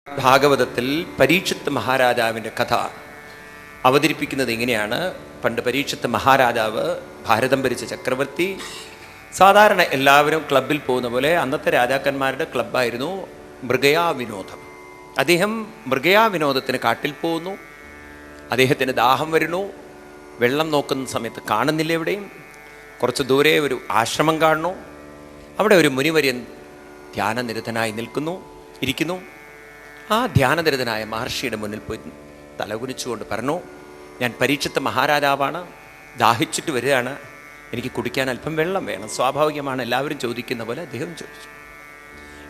ഭാഗവതത്തിൽ പരീക്ഷിത്ത് മഹാരാജാവിൻ്റെ കഥ അവതരിപ്പിക്കുന്നത് എങ്ങനെയാണ്? പണ്ട് പരീക്ഷിത്ത് മഹാരാജാവ് ഭാരതം ഭരിച്ച ചക്രവർത്തി. സാധാരണ എല്ലാവരും ക്ലബിൽ പോകുന്ന പോലെ അന്നത്തെ രാജാക്കന്മാരുടെ ക്ലബ്ബായിരുന്നു മൃഗയാ വിനോദം. അദ്ദേഹം മൃഗയാ വിനോദത്തിന് കാട്ടിൽ പോകുന്നു. അദ്ദേഹത്തിന് ദാഹം വരുന്നു. വെള്ളം നോക്കുന്ന സമയത്ത് കാണുന്നില്ല എവിടെയും. കുറച്ച് ദൂരെ ഒരു ആശ്രമം കാണുന്നു. അവിടെ ഒരു മുനിവര്യൻ ധ്യാനനിരതനായി ഇരിക്കുന്നു. ആ ധ്യാനനിരതനായ മഹർഷിയുടെ മുന്നിൽ പോയി തലകുനിച്ചുകൊണ്ട് പറഞ്ഞു, ഞാൻ പരീക്ഷിത്ത മഹാരാജാവാണ്, ദാഹിച്ചിട്ട് വരികയാണ്, എനിക്ക് കുടിക്കാൻ അല്പം വെള്ളം വേണം. സ്വാഭാവികമാണ്, എല്ലാവരും ചോദിക്കുന്ന പോലെ അദ്ദേഹം ചോദിച്ചു.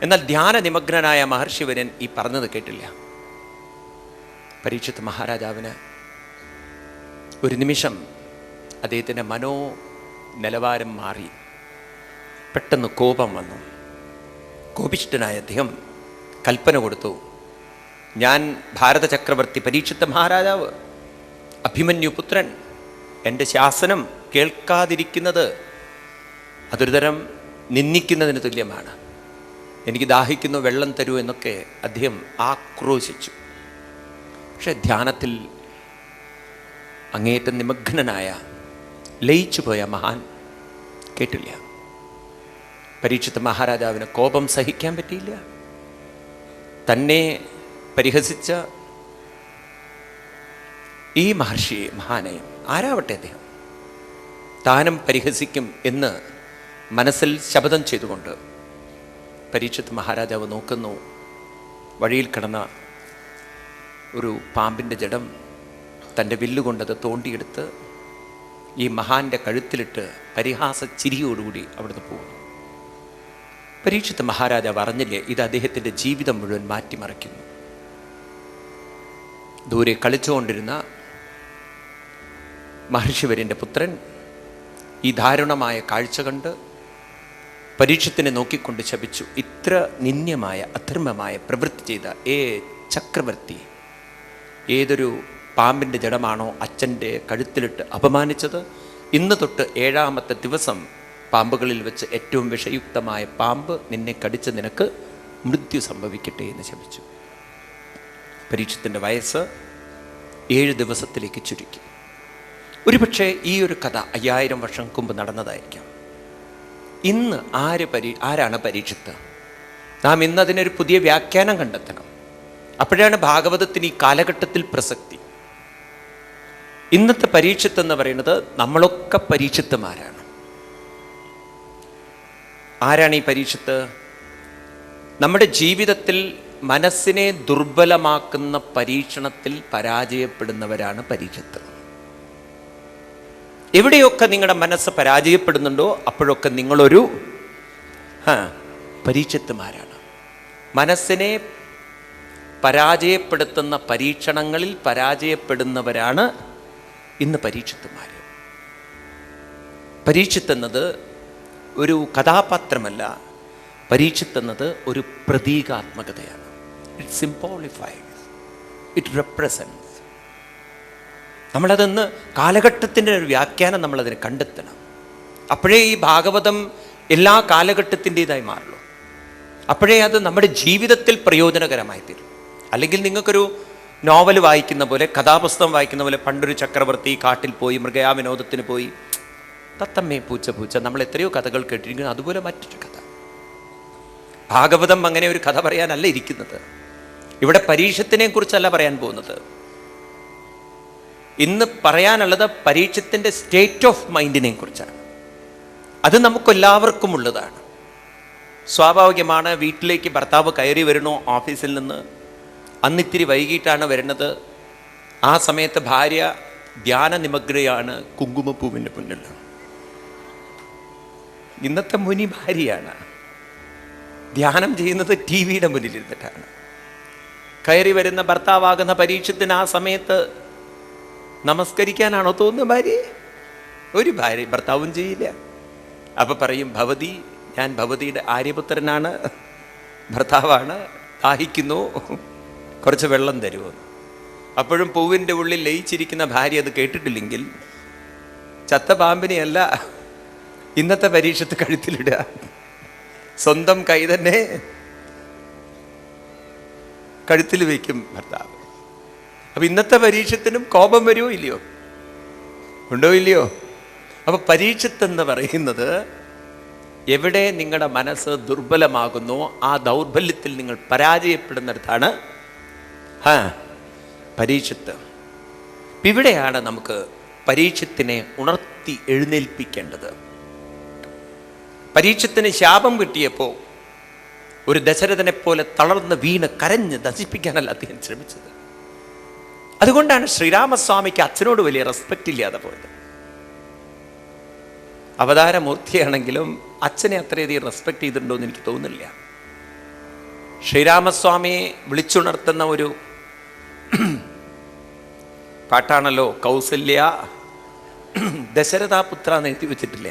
എന്നാൽ ധ്യാനനിമഗ്നനായ മഹർഷിവര്യൻ ഈ പറഞ്ഞത് കേട്ടില്ല. പരീക്ഷിത്ത മഹാരാജാവിന് ഒരു നിമിഷം അദ്ദേഹത്തിൻ്റെ നിലവാരം മാറി. പെട്ടെന്ന് കോപം വന്നു. കോപിഷ്ഠനായ അദ്ദേഹം കൽപ്പന കൊടുത്തു, ഞാൻ ഭാരത ചക്രവർത്തി പരീക്ഷിത്ത മഹാരാജാവ്, അഭിമന്യു പുത്രൻ, എൻ്റെ ശാസനം കേൾക്കാതിരിക്കുന്നത് അതൊരു തരം നിന്ദിക്കുന്നതിന് തുല്യമാണ്. എനിക്ക് ദാഹിക്കുന്നു, വെള്ളം തരൂ എന്നൊക്കെ അദ്ദേഹം ആക്രോശിച്ചു. പക്ഷെ ധ്യാനത്തിൽ അങ്ങേയറ്റം നിമഗ്നനായ ലയിച്ചുപോയ മഹാൻ കേട്ടില്ല. പരീക്ഷിത്ത മഹാരാജാവിന് കോപം സഹിക്കാൻ പറ്റിയില്ല. തന്നെ പരിഹസിച്ച ഈ മഹർഷിയെ, മഹാനെയും, ആരാവട്ടെ അദ്ദേഹം, താനും പരിഹസിക്കും എന്ന് മനസ്സിൽ ശപഥം ചെയ്തുകൊണ്ട് പരീക്ഷിത്ത് മഹാരാജാവ് നോക്കുന്നു. വഴിയിൽ കിടന്ന ഒരു പാമ്പിൻ്റെ ജഡം തൻ്റെ വില്ലുകൊണ്ടത് തോണ്ടിയെടുത്ത് ഈ മഹാൻ്റെ കഴുത്തിലിട്ട് പരിഹാസ ചിരിയോടുകൂടി അവിടുന്ന് പോകുന്നു. പരീക്ഷിത്ത് മഹാരാജാവ് അറിഞ്ഞില്ലേ, ഇത് അദ്ദേഹത്തിൻ്റെ ജീവിതം മുഴുവൻ മാറ്റിമറിക്കുന്നു. ദൂരെ കളിച്ചുകൊണ്ടിരുന്ന മഹർഷിവര്യൻ്റെ പുത്രൻ ഈ ദാരുണമായ കാഴ്ച കണ്ട് പരീക്ഷത്തിനെ നോക്കിക്കൊണ്ട് ശപിച്ചു, ഇത്ര നിന്ദ്യമായ അധർമ്മമായ പ്രവൃത്തി ചെയ്ത ചക്രവർത്തി, ഏതൊരു പാമ്പിൻ്റെ ജഡമാണോ അച്ഛൻ്റെ കഴുത്തിലിട്ട് അപമാനിച്ചത്, ഇന്ന് തൊട്ട് 7ാമത്തെ ദിവസം പാമ്പുകളിൽ വെച്ച് ഏറ്റവും വിഷയുക്തമായ പാമ്പ് നിന്നെ കടിച്ച് നിനക്ക് മൃത്യു സംഭവിക്കട്ടെ എന്ന് ശപിച്ചു. പരീക്ഷത്തിൻ്റെ വയസ്സ് 7 ദിവസത്തിലേക്ക് ചുരുക്കി. ഒരുപക്ഷെ ഈ ഒരു കഥ 5000 വർഷം മുമ്പ് നടന്നതായിരിക്കാം. ഇന്ന് ആരാണ് പരീക്ഷിത്ത്? നാം ഇന്ന് അതിനൊരു പുതിയ വ്യാഖ്യാനം കണ്ടെത്തണം. അപ്പോഴാണ് ഭാഗവതത്തിന് ഈ കാലഘട്ടത്തിൽ പ്രസക്തി. ഇന്നത്തെ പരീക്ഷിത്ത് എന്ന് പറയുന്നത് നമ്മളൊക്കെ പരീക്ഷിത്തുമാരാണ്. ആരാണ് ഈ പരീക്ഷിത്ത്? നമ്മുടെ ജീവിതത്തിൽ മനസ്സിനെ ദുർബലമാക്കുന്ന പരീക്ഷണത്തിൽ പരാജയപ്പെടുന്നവരാണ് പരീക്ഷിത്ത്. എവിടെയൊക്കെ നിങ്ങളുടെ മനസ്സ് പരാജയപ്പെടുന്നുണ്ടോ അപ്പോഴൊക്കെ നിങ്ങളൊരു പരീക്ഷിത്തുമാരാണ്. മനസ്സിനെ പരാജയപ്പെടുത്തുന്ന പരീക്ഷണങ്ങളിൽ പരാജയപ്പെടുന്നവരാണ് ഇന്ന് പരീക്ഷിത്തുമാർ. പരീക്ഷിത്തെന്നത് ഒരു കഥാപാത്രമല്ല, പരീക്ഷിത്തെന്നത് ഒരു പ്രതീകാത്മകതയാണ്. It symbolifies, it represents. നമ്മളതൊന്ന് കാലഘട്ടത്തിൻ്റെ ഒരു വ്യാഖ്യാനം നമ്മളതിനെ കണ്ടെത്തണം. അപ്പോഴേ ഈ ഭാഗവതം എല്ലാ കാലഘട്ടത്തിൻ്റെതായി മാറുള്ളൂ. അപ്പോഴേ അത് നമ്മുടെ ജീവിതത്തിൽ പ്രയോജനകരമായി തീരും. അല്ലെങ്കിൽ നിങ്ങൾക്കൊരു നോവൽ വായിക്കുന്ന പോലെ, കഥാപുസ്തകം വായിക്കുന്ന പോലെ, പണ്ടൊരു ചക്രവർത്തി കാട്ടിൽ പോയി മൃഗയാ വിനോദത്തിന് പോയി, തത്തമ്മേ പൂച്ച, നമ്മൾ എത്രയോ കഥകൾ കേട്ടിരിക്കുന്നു, അതുപോലെ മറ്റൊരു കഥ. ഭാഗവതം അങ്ങനെ ഒരു കഥ പറയാനല്ല ഇരിക്കുന്നത്. ഇവിടെ പരീക്ഷത്തിനെ കുറിച്ചല്ല പറയാൻ പോകുന്നത്. ഇന്ന് പറയാനുള്ളത് പരീക്ഷത്തിൻ്റെ സ്റ്റേറ്റ് ഓഫ് മൈൻഡിനെ കുറിച്ചാണ്. അത് നമുക്കെല്ലാവർക്കും ഉള്ളതാണ്. സ്വാഭാവികമാണ്, വീട്ടിലേക്ക് ഭർത്താവ് കയറി വരണോ ഓഫീസിൽ നിന്ന്, അന്നിത്തിരി വൈകിട്ടാണ് വരുന്നത്. ആ സമയത്ത് ഭാര്യ ധ്യാനനിമഗ്രയാണ് കുങ്കുമപ്പൂവിൻ്റെ മുന്നിൽ. ഇന്നത്തെ മുനി ഭാര്യയാണ് ധ്യാനം ചെയ്യുന്നത് TV-യുടെ മുന്നിലിരുന്നിട്ടാണ്. കയറി വരുന്ന ഭർത്താവാകുന്ന പരീക്ഷത്തിന് ആ സമയത്ത് നമസ്കരിക്കാനാണോ തോന്നുന്നത് ഭാര്യ? ഒരു ഭർത്താവും ചെയ്യില്ല. അപ്പം പറയും, ഭവതി, ഞാൻ ഭവതിയുടെ ആര്യപുത്രനാണ്, ഭർത്താവാണ്, ദാഹിക്കുന്നു, കുറച്ച് വെള്ളം തരുമോ? അപ്പോഴും പൂവിൻ്റെ ഉള്ളിൽ ലയിച്ചിരിക്കുന്ന ഭാര്യ അത് കേട്ടിട്ടില്ലെങ്കിൽ ചത്ത പാമ്പിനെയല്ല ഇന്നത്തെ പരീക്ഷത്ത് കഴുത്തിലിടുക, സ്വന്തം കൈ തന്നെ കഴുത്തിൽ വയ്ക്കും ഭർത്താവ്. അപ്പൊ ഇന്നത്തെ പരീക്ഷത്തിനും കോപം വരുമോ ഇല്ലയോ? ഉണ്ടോ ഇല്ലയോ? അപ്പൊ പരീക്ഷത്തെന്ന് പറയുന്നത് എവിടെ നിങ്ങളുടെ മനസ്സ് ദുർബലമാകുന്നോ ആ ദൗർബല്യത്തിൽ നിങ്ങൾ പരാജയപ്പെടുന്നിടത്താണ് പരീക്ഷത്ത്. ഇവിടെയാണ് നമുക്ക് പരീക്ഷത്തിനെ ഉണർത്തി എഴുന്നേൽപ്പിക്കേണ്ടത്. പരീക്ഷത്തിന് ശാപം കിട്ടിയപ്പോൾ ഒരു ദശരഥനെ പോലെ തളർന്ന് വീണ് കരഞ്ഞ് നശിപ്പിക്കാനല്ല അദ്ദേഹം ശ്രമിച്ചത്. അതുകൊണ്ടാണ് ശ്രീരാമസ്വാമിക്ക് അച്ഛനോട് വലിയ റെസ്പെക്റ്റ് ഇല്ലാതെ പോയത്. അവതാരമൂർത്തിയാണെങ്കിലും അച്ഛനെ അത്രയധികം റെസ്പെക്റ്റ് ചെയ്തിട്ടുണ്ടോ എന്ന് എനിക്ക് തോന്നുന്നില്ല. ശ്രീരാമസ്വാമിയെ വിളിച്ചുണർത്തുന്ന ഒരു പാട്ടാണല്ലോ കൗസല്യ ദശരഥപുത്ര എന്ന് എഴുതി വെച്ചിട്ടില്ല.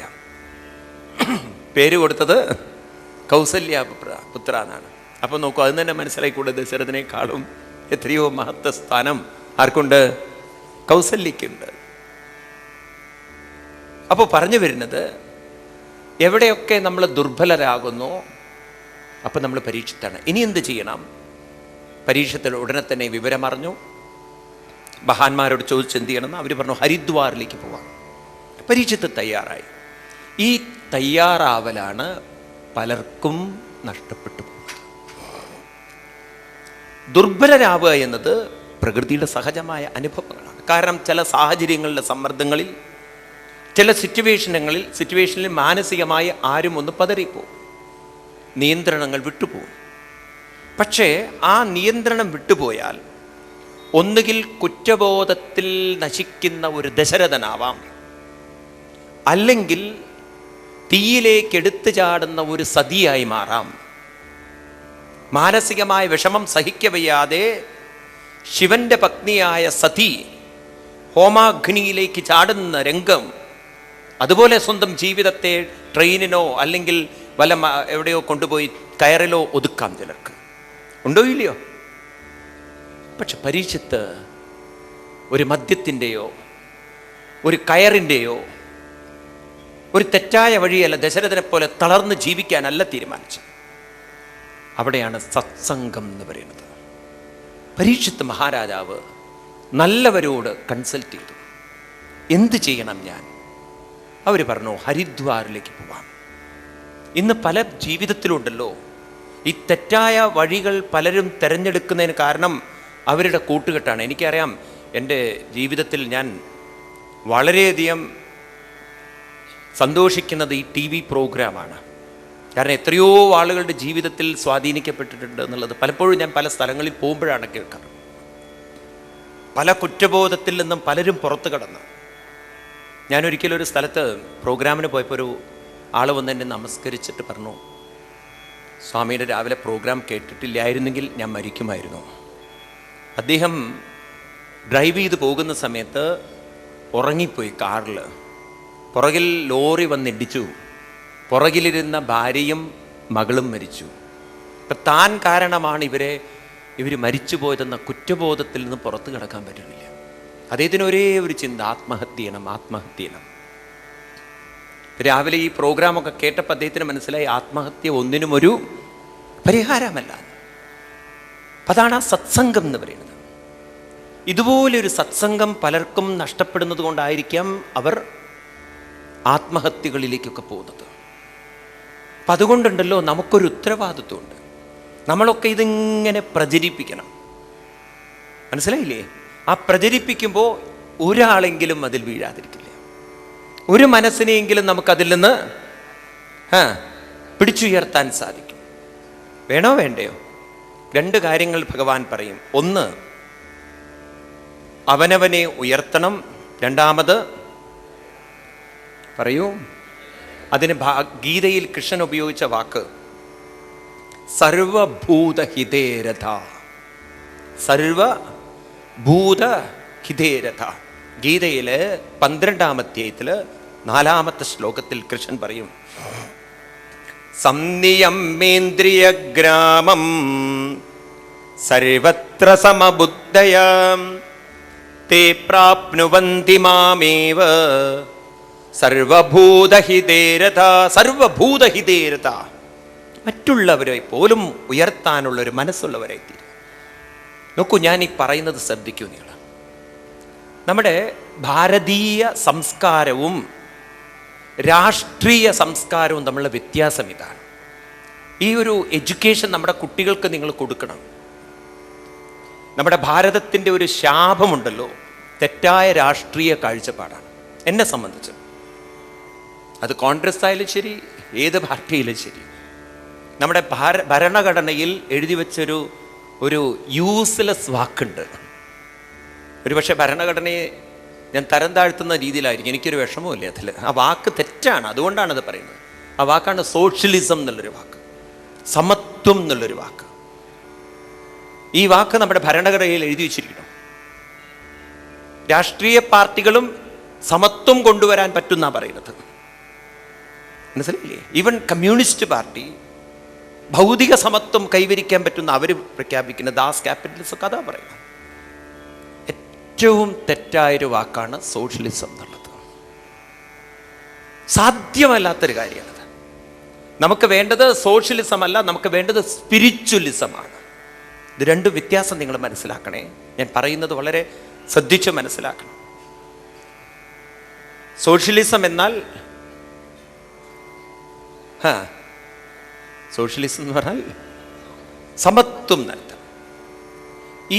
പേര് കൊടുത്തത് കൗസല്യ പുത്ര എന്നാണ്. അപ്പം നോക്കൂ, അത് തന്നെ മനസ്സിലായിക്കൂടെ, ദശരഥനേക്കാളും എത്രയോ മഹത്വ സ്ഥാനം ആർക്കുണ്ട്? കൗസല്യക്കുണ്ട്. അപ്പോൾ പറഞ്ഞു വരുന്നത്, എവിടെയൊക്കെ നമ്മൾ ദുർബലരാകുന്നു അപ്പം നമ്മൾ പരീക്ഷത്താണ്. ഇനി എന്ത് ചെയ്യണം? പരീക്ഷത്തിൽ ഉടനെ തന്നെ വിവരമറിഞ്ഞു. മഹാന്മാരോട് ചോദിച്ച് എന്ത് ചെയ്യണമെന്ന് അവർ പറഞ്ഞു, ഹരിദ്വാറിലേക്ക് പോവാം. പരീക്ഷത്ത് തയ്യാറായി. ഈ തയ്യാറാവലാണ് പലർക്കും നഷ്ടപ്പെട്ടു പോകുന്നത്. ദുർബലരാവുക എന്നത് പ്രകൃതിയുടെ സഹജമായ അനുഭവങ്ങളാണ്. കാരണം ചില സാഹചര്യങ്ങളിലെ സമ്മർദ്ദങ്ങളിൽ, ചില സിറ്റുവേഷനിൽ മാനസികമായി ആരും ഒന്ന് പതറിപ്പോവും, നിയന്ത്രണങ്ങൾ വിട്ടുപോകും. പക്ഷേ ആ നിയന്ത്രണം വിട്ടുപോയാൽ ഒന്നുകിൽ കുറ്റബോധത്തിൽ നശിക്കുന്ന ഒരു ദശരഥനാവാം, അല്ലെങ്കിൽ തീയിലേക്ക് എടുത്തു ചാടുന്ന ഒരു സതിയായി മാറാം. മാനസികമായ വിഷമം സഹിക്കവയ്യാതെ ശിവന്റെ പത്നിയായ സതി ഹോമാഗ്നിയിലേക്ക് ചാടുന്ന രംഗം, അതുപോലെ സ്വന്തം ജീവിതത്തെ ട്രെയിനിനോ അല്ലെങ്കിൽ വല്ല എവിടെയോ കൊണ്ടുപോയി കയറിലോ ഒതുക്കാം ചിലർക്ക്. ഉണ്ടോ ഇല്ലയോ? പക്ഷെ പരീക്ഷത്ത് ഒരു മദ്യത്തിൻ്റെയോ ഒരു കയറിൻ്റെയോ ഒരു തെറ്റായ വഴിയല്ല, ദശരഥനെ പോലെ തളർന്ന് ജീവിക്കാനല്ല തീരുമാനിച്ചത്. അവിടെയാണ് സത്സംഗം എന്ന് പറയുന്നത്. പരീക്ഷത്ത് മഹാരാജാവ് നല്ലവരോട് കൺസൾട്ട് ചെയ്തു. എന്ത് ചെയ്യണം ഞാൻ? അവർ പറഞ്ഞു, ഹരിദ്വാറിലേക്ക് പോവാം. ഇന്ന് പല ജീവിതത്തിലുണ്ടല്ലോ ഈ തെറ്റായ വഴികൾ പലരും തിരഞ്ഞെടുക്കുന്നതിന് കാരണം അവരുടെ കൂട്ടുകെട്ടാണ്. എനിക്കറിയാം, എൻ്റെ ജീവിതത്തിൽ ഞാൻ വളരെയധികം സന്തോഷിക്കുന്നത് ഈ TV പ്രോഗ്രാമാണ്. കാരണം എത്രയോ ആളുകളുടെ ജീവിതത്തിൽ സ്വാധീനിക്കപ്പെട്ടിട്ടുണ്ട് എന്നുള്ളത് പലപ്പോഴും ഞാൻ പല സ്ഥലങ്ങളിൽ പോകുമ്പോഴാണ് കേൾക്കാറ്. പല കുറ്റബോധത്തിൽ നിന്നും പലരും പുറത്തു കടന്നു. ഞാനൊരിക്കലും ഒരു സ്ഥലത്ത് പ്രോഗ്രാമിന് പോയപ്പോൾ ഒരു ആൾ വന്ന് എന്നെ നമസ്കരിച്ചിട്ട് പറഞ്ഞു, സ്വാമിയുടെ രാവിലെ പ്രോഗ്രാം കേട്ടിട്ടില്ലായിരുന്നെങ്കിൽ ഞാൻ മരിക്കുമായിരുന്നു. അദ്ദേഹം ഡ്രൈവ് ചെയ്ത് പോകുന്ന സമയത്ത് ഉറങ്ങിപ്പോയി കാറിൽ. പുറകിൽ ലോറി വന്നിടിച്ചു. പുറകിലിരുന്ന ഭാര്യയും മകളും മരിച്ചു. ഇപ്പം താൻ കാരണമാണ് ഇവർ മരിച്ചു പോയതെന്ന കുറ്റബോധത്തിൽ നിന്ന് പുറത്തു കിടക്കാൻ പറ്റുന്നില്ല. അദ്ദേഹത്തിന് ഒരേ ഒരു ചിന്ത, ആത്മഹത്യ ചെയ്യണം. രാവിലെ ഈ പ്രോഗ്രാമൊക്കെ കേട്ടപ്പോൾ അദ്ദേഹത്തിന് മനസ്സിലായി ആത്മഹത്യ ഒന്നിനും ഒരു പരിഹാരമല്ല. അതാണ് ആ സത്സംഗം എന്ന് പറയുന്നത്. ഇതുപോലൊരു സത്സംഗം പലർക്കും നഷ്ടപ്പെടുന്നത് കൊണ്ടായിരിക്കാം അവർ ആത്മഹത്യകളിലേക്കൊക്കെ പോകുന്നത്. അപ്പം അതുകൊണ്ടുണ്ടല്ലോ നമുക്കൊരു ഉത്തരവാദിത്വമുണ്ട്. നമ്മളൊക്കെ ഇതിങ്ങനെ പ്രചരിപ്പിക്കണം. മനസ്സിലായില്ലേ? ആ പ്രചരിപ്പിക്കുമ്പോൾ ഒരാളെങ്കിലും അതിൽ വീഴാതിരിക്കില്ല. ഒരു മനസ്സിനെയെങ്കിലും നമുക്കതിൽ നിന്ന് പിടിച്ചുയർത്താൻ സാധിക്കും. വേണോ വേണ്ടയോ? രണ്ട് കാര്യങ്ങൾ ഭഗവാൻ പറയും. ഒന്ന്, അവനവനെ ഉയർത്തണം. രണ്ടാമത് പറയൂ, അതിന് ഗീതയിൽ കൃഷ്ണൻ ഉപയോഗിച്ച വാക്ക് സർവഭൂതഹിതേരഥ. സർവഭൂതഹിതേരഥ. ഗീതയില് 12-ാം അധ്യായത്തില് 4-ാമത്തെ ശ്ലോകത്തിൽ കൃഷ്ണൻ പറയും, സംനിയമ്യേന്ദ്രിയഗ്രാമം സർവത്ര സമബുദ്ധയാം തേ പ്രാപ്നുവന്തി മാമേവ സർവഭൂതഹിതേരഥ. സർവഭൂതഹിതേരഥ, മറ്റുള്ളവരെ പോലും ഉയർത്താനുള്ളൊരു മനസ്സുള്ളവരായി തീരും. നോക്കൂ, ഞാൻ ഈ പറയുന്നത് ശ്രദ്ധിക്കൂ നിങ്ങൾ. നമ്മുടെ ഭാരതീയ സംസ്കാരവും രാഷ്ട്രീയ സംസ്കാരവും തമ്മിലുള്ള വ്യത്യാസം ഇതാണ്. ഈ ഒരു എഡ്യൂക്കേഷൻ നമ്മുടെ കുട്ടികൾക്ക് നിങ്ങൾ കൊടുക്കണം. നമ്മുടെ ഭാരതത്തിൻ്റെ ഒരു ശാപമുണ്ടല്ലോ, തെറ്റായ രാഷ്ട്രീയ കാഴ്ചപ്പാടാണ്. എന്നെ സംബന്ധിച്ച് അത് കോൺഗ്രസ് ആയാലും ശരി, ഏത് പാർട്ടിയിലും ശരി, നമ്മുടെ ഭരണഘടനയിൽ എഴുതി വെച്ചൊരു യൂസ്ലെസ് വാക്കുണ്ട്. ഒരുപക്ഷെ ഭരണഘടനയെ ഞാൻ തരം താഴ്ത്തുന്ന രീതിയിലായിരിക്കും, എനിക്കൊരു വിഷമമില്ല അതിൽ. ആ വാക്ക് തെറ്റാണ്, അതുകൊണ്ടാണ് അത് പറയുന്നത്. ആ വാക്കാണ് സോഷ്യലിസം എന്നുള്ളൊരു വാക്ക്, സമത്വം എന്നുള്ളൊരു വാക്ക്. ഈ വാക്ക് നമ്മുടെ ഭരണഘടനയിൽ എഴുതി വെച്ചിരിക്കണം. രാഷ്ട്രീയ പാർട്ടികളും സമത്വം കൊണ്ടുവരാൻ പറ്റുന്ന പറയുന്നത്, മനസ്സിലായില്ലേ? ഈവൻ കമ്മ്യൂണിസ്റ്റ് പാർട്ടി ഭൗതിക സമത്വം കൈവരിക്കാൻ പറ്റുന്ന അവർ പ്രഖ്യാപിക്കുന്ന ദാസ് ക്യാപിറ്റലിസം കഥ പറയുന്നത്. ഏറ്റവും തെറ്റായൊരു വാക്കാണ് സോഷ്യലിസം എന്നുള്ളത്. സാധ്യമല്ലാത്തൊരു കാര്യമാണത്. നമുക്ക് വേണ്ടത് സോഷ്യലിസം അല്ല, നമുക്ക് വേണ്ടത് സ്പിരിച്വലിസമാണ്. ഇത് രണ്ടും വ്യത്യാസം നിങ്ങൾ മനസ്സിലാക്കണേ. ഞാൻ പറയുന്നത് വളരെ ശ്രദ്ധിച്ച് മനസ്സിലാക്കണം. സോഷ്യലിസം എന്നാൽ സോഷ്യലിസം എന്ന് പറഞ്ഞാൽ സമത്വം നടത്തും.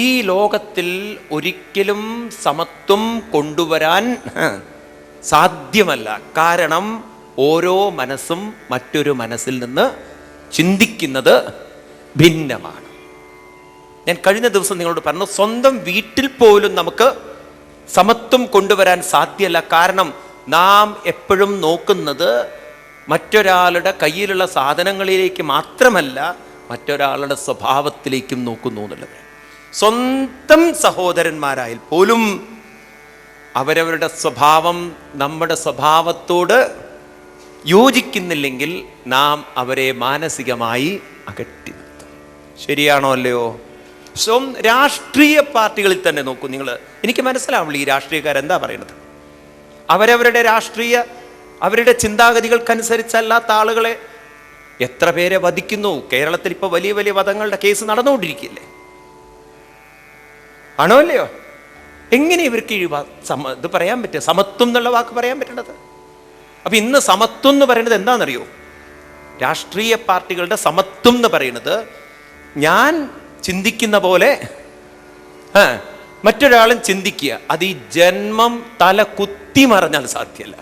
ഈ ലോകത്തിൽ ഒരിക്കലും സമത്വം കൊണ്ടുവരാൻ സാധ്യമല്ല. കാരണം ഓരോ മനസ്സും മറ്റൊരു മനസ്സിൽ നിന്ന് ചിന്തിക്കുന്നത് ഭിന്നമാണ്. ഞാൻ കഴിഞ്ഞ ദിവസം നിങ്ങളോട് പറഞ്ഞു, സ്വന്തം വീട്ടിൽ പോലും നമുക്ക് സമത്വം കൊണ്ടുവരാൻ സാധ്യമല്ല. കാരണം നാം എപ്പോഴും നോക്കുന്നത് മറ്റൊരാളുടെ കയ്യിലുള്ള സാധനങ്ങളിലേക്ക് മാത്രമല്ല, മറ്റൊരാളുടെ സ്വഭാവത്തിലേക്കും നോക്കുന്നു എന്നുള്ളത്. സ്വന്തം സഹോദരന്മാരായാൽ പോലും അവരവരുടെ സ്വഭാവം നമ്മുടെ സ്വഭാവത്തോട് യോജിക്കുന്നില്ലെങ്കിൽ നാം അവരെ മാനസികമായി അകറ്റി നിർത്തും. ശരിയാണോ അല്ലയോ? രാഷ്ട്രീയ പാർട്ടികളിൽ തന്നെ നോക്കൂ നിങ്ങൾ. എനിക്ക് മനസ്സിലാവുള്ളൂ ഈ രാഷ്ട്രീയക്കാരെന്താ പറയുന്നത്. അവരവരുടെ അവരുടെ ചിന്താഗതികൾക്കനുസരിച്ചല്ലാത്ത ആളുകളെ എത്ര പേരെ വധിക്കുന്നു. കേരളത്തിൽ ഇപ്പോൾ വലിയ വലിയ വധങ്ങളുടെ കേസ് നടന്നുകൊണ്ടിരിക്കുകയല്ലേ? ആണോ അല്ലയോ? എങ്ങനെ ഇവർക്ക് ഇത് പറയാൻ പറ്റുക? സമത്വം എന്നുള്ള വാക്ക് പറയാൻ പറ്റേണ്ടത്? അപ്പൊ ഇന്ന് സമത്വം എന്ന് പറയുന്നത് എന്താണെന്നറിയോ? രാഷ്ട്രീയ പാർട്ടികളുടെ സമത്വം എന്ന് പറയുന്നത് ഞാൻ ചിന്തിക്കുന്ന പോലെ മറ്റൊരാളും ചിന്തിക്കുക. അത് ഈ ജന്മം തല കുത്തി മറിഞ്ഞാൽ സാധ്യമല്ല.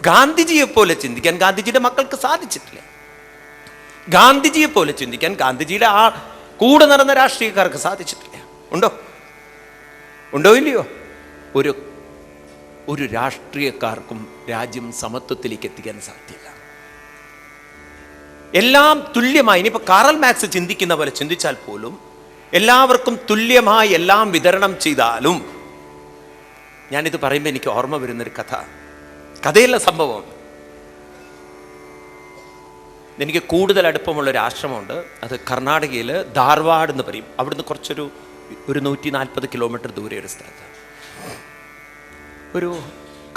ഗാന്ധിജിയെ പോലെ ചിന്തിക്കാൻ ഗാന്ധിജിയുടെ മക്കൾക്ക് സാധിച്ചിട്ടില്ല. ഗാന്ധിജിയെ പോലെ ചിന്തിക്കാൻ ഗാന്ധിജിയുടെ കൂടെ നടന്ന രാഷ്ട്രീയക്കാർക്ക് സാധിച്ചിട്ടില്ല. ഉണ്ടോ ഇല്ലയോ? ഒരു രാഷ്ട്രീയക്കാർക്കും രാജ്യം സമത്വത്തിലേക്ക് എത്തിക്കാൻ സാധ്യമല്ല. എല്ലാം തുല്യമായി, ഇനിയിപ്പോൾ കാറൽ മാക്സ് ചിന്തിക്കുന്ന പോലെ ചിന്തിച്ചാൽ പോലും, എല്ലാവർക്കും തുല്യമായി എല്ലാം വിതരണം ചെയ്താലും, ഞാനിത് പറയുമ്പോൾ എനിക്ക് ഓർമ്മ വരുന്നൊരു കഥയല്ല സംഭവം. എനിക്ക് കൂടുതൽ അടുപ്പമുള്ളൊരു ആശ്രമമുണ്ട്. അത് കർണാടകയിൽ ധാർവാഡ് എന്ന് പറയും. അവിടുന്ന് കുറച്ചൊരു 140 കിലോമീറ്റർ ദൂരെ ഒരു സ്ഥലത്ത്, ഒരു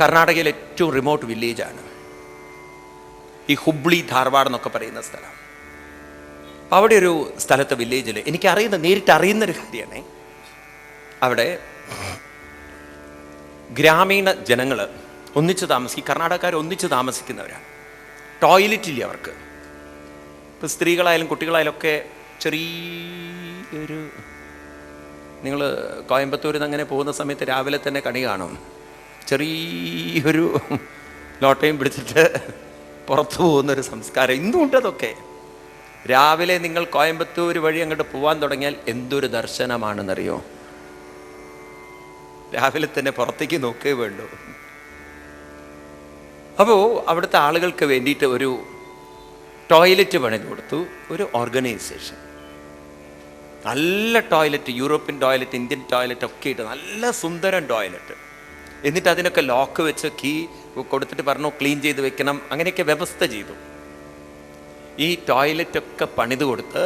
കർണാടകയിലെ ഏറ്റവും റിമോട്ട് വില്ലേജാണ് ഈ ഹുബ്ലി ധാർവാഡ് എന്നൊക്കെ പറയുന്ന സ്ഥലം. അപ്പം അവിടെ ഒരു സ്ഥലത്തെ വില്ലേജിൽ നേരിട്ട് അറിയുന്നൊരു കാര്യമാണ്. അവിടെ ഗ്രാമീണ ജനങ്ങൾ ഒന്നിച്ച് കർണാടകക്കാർ ഒന്നിച്ച് താമസിക്കുന്നവരാണ്. ടോയ്ലറ്റ് ഇല്ല അവർക്ക്. ഇപ്പം സ്ത്രീകളായാലും കുട്ടികളായാലും ഒക്കെ ചെറിയൊരു, നിങ്ങൾ കോയമ്പത്തൂരിൽ നിന്ന് അങ്ങനെ പോകുന്ന സമയത്ത് രാവിലെ തന്നെ കണി കാണും. ചെറിയൊരു ലോട്ടയും പിടിച്ചിട്ട് പുറത്തു പോകുന്നൊരു സംസ്കാരം ഇന്നും ഉണ്ട്. അതൊക്കെ രാവിലെ നിങ്ങൾ കോയമ്പത്തൂർ വഴി അങ്ങോട്ട് പോകാൻ തുടങ്ങിയാൽ എന്തൊരു ദർശനമാണെന്നറിയോ? രാവിലെ തന്നെ പുറത്തേക്ക് നോക്കേ വേണ്ടു. അപ്പോൾ അവിടുത്തെ ആളുകൾക്ക് വേണ്ടിയിട്ട് ഒരു ടോയ്ലറ്റ് പണിത് കൊടുത്തു ഒരു ഓർഗനൈസേഷൻ. നല്ല toilet, European toilet, Indian toilet ഒക്കെ ഇട്ട് നല്ല സുന്ദരം ടോയ്ലറ്റ്. എന്നിട്ട് അതിനൊക്കെ ലോക്ക് വെച്ച് കീ കൊടുത്തിട്ട് പറഞ്ഞു ക്ലീൻ ചെയ്ത് വെക്കണം. അങ്ങനെയൊക്കെ വ്യവസ്ഥ ചെയ്തു. ഈ ടോയ്ലറ്റൊക്കെ പണിത് കൊടുത്ത്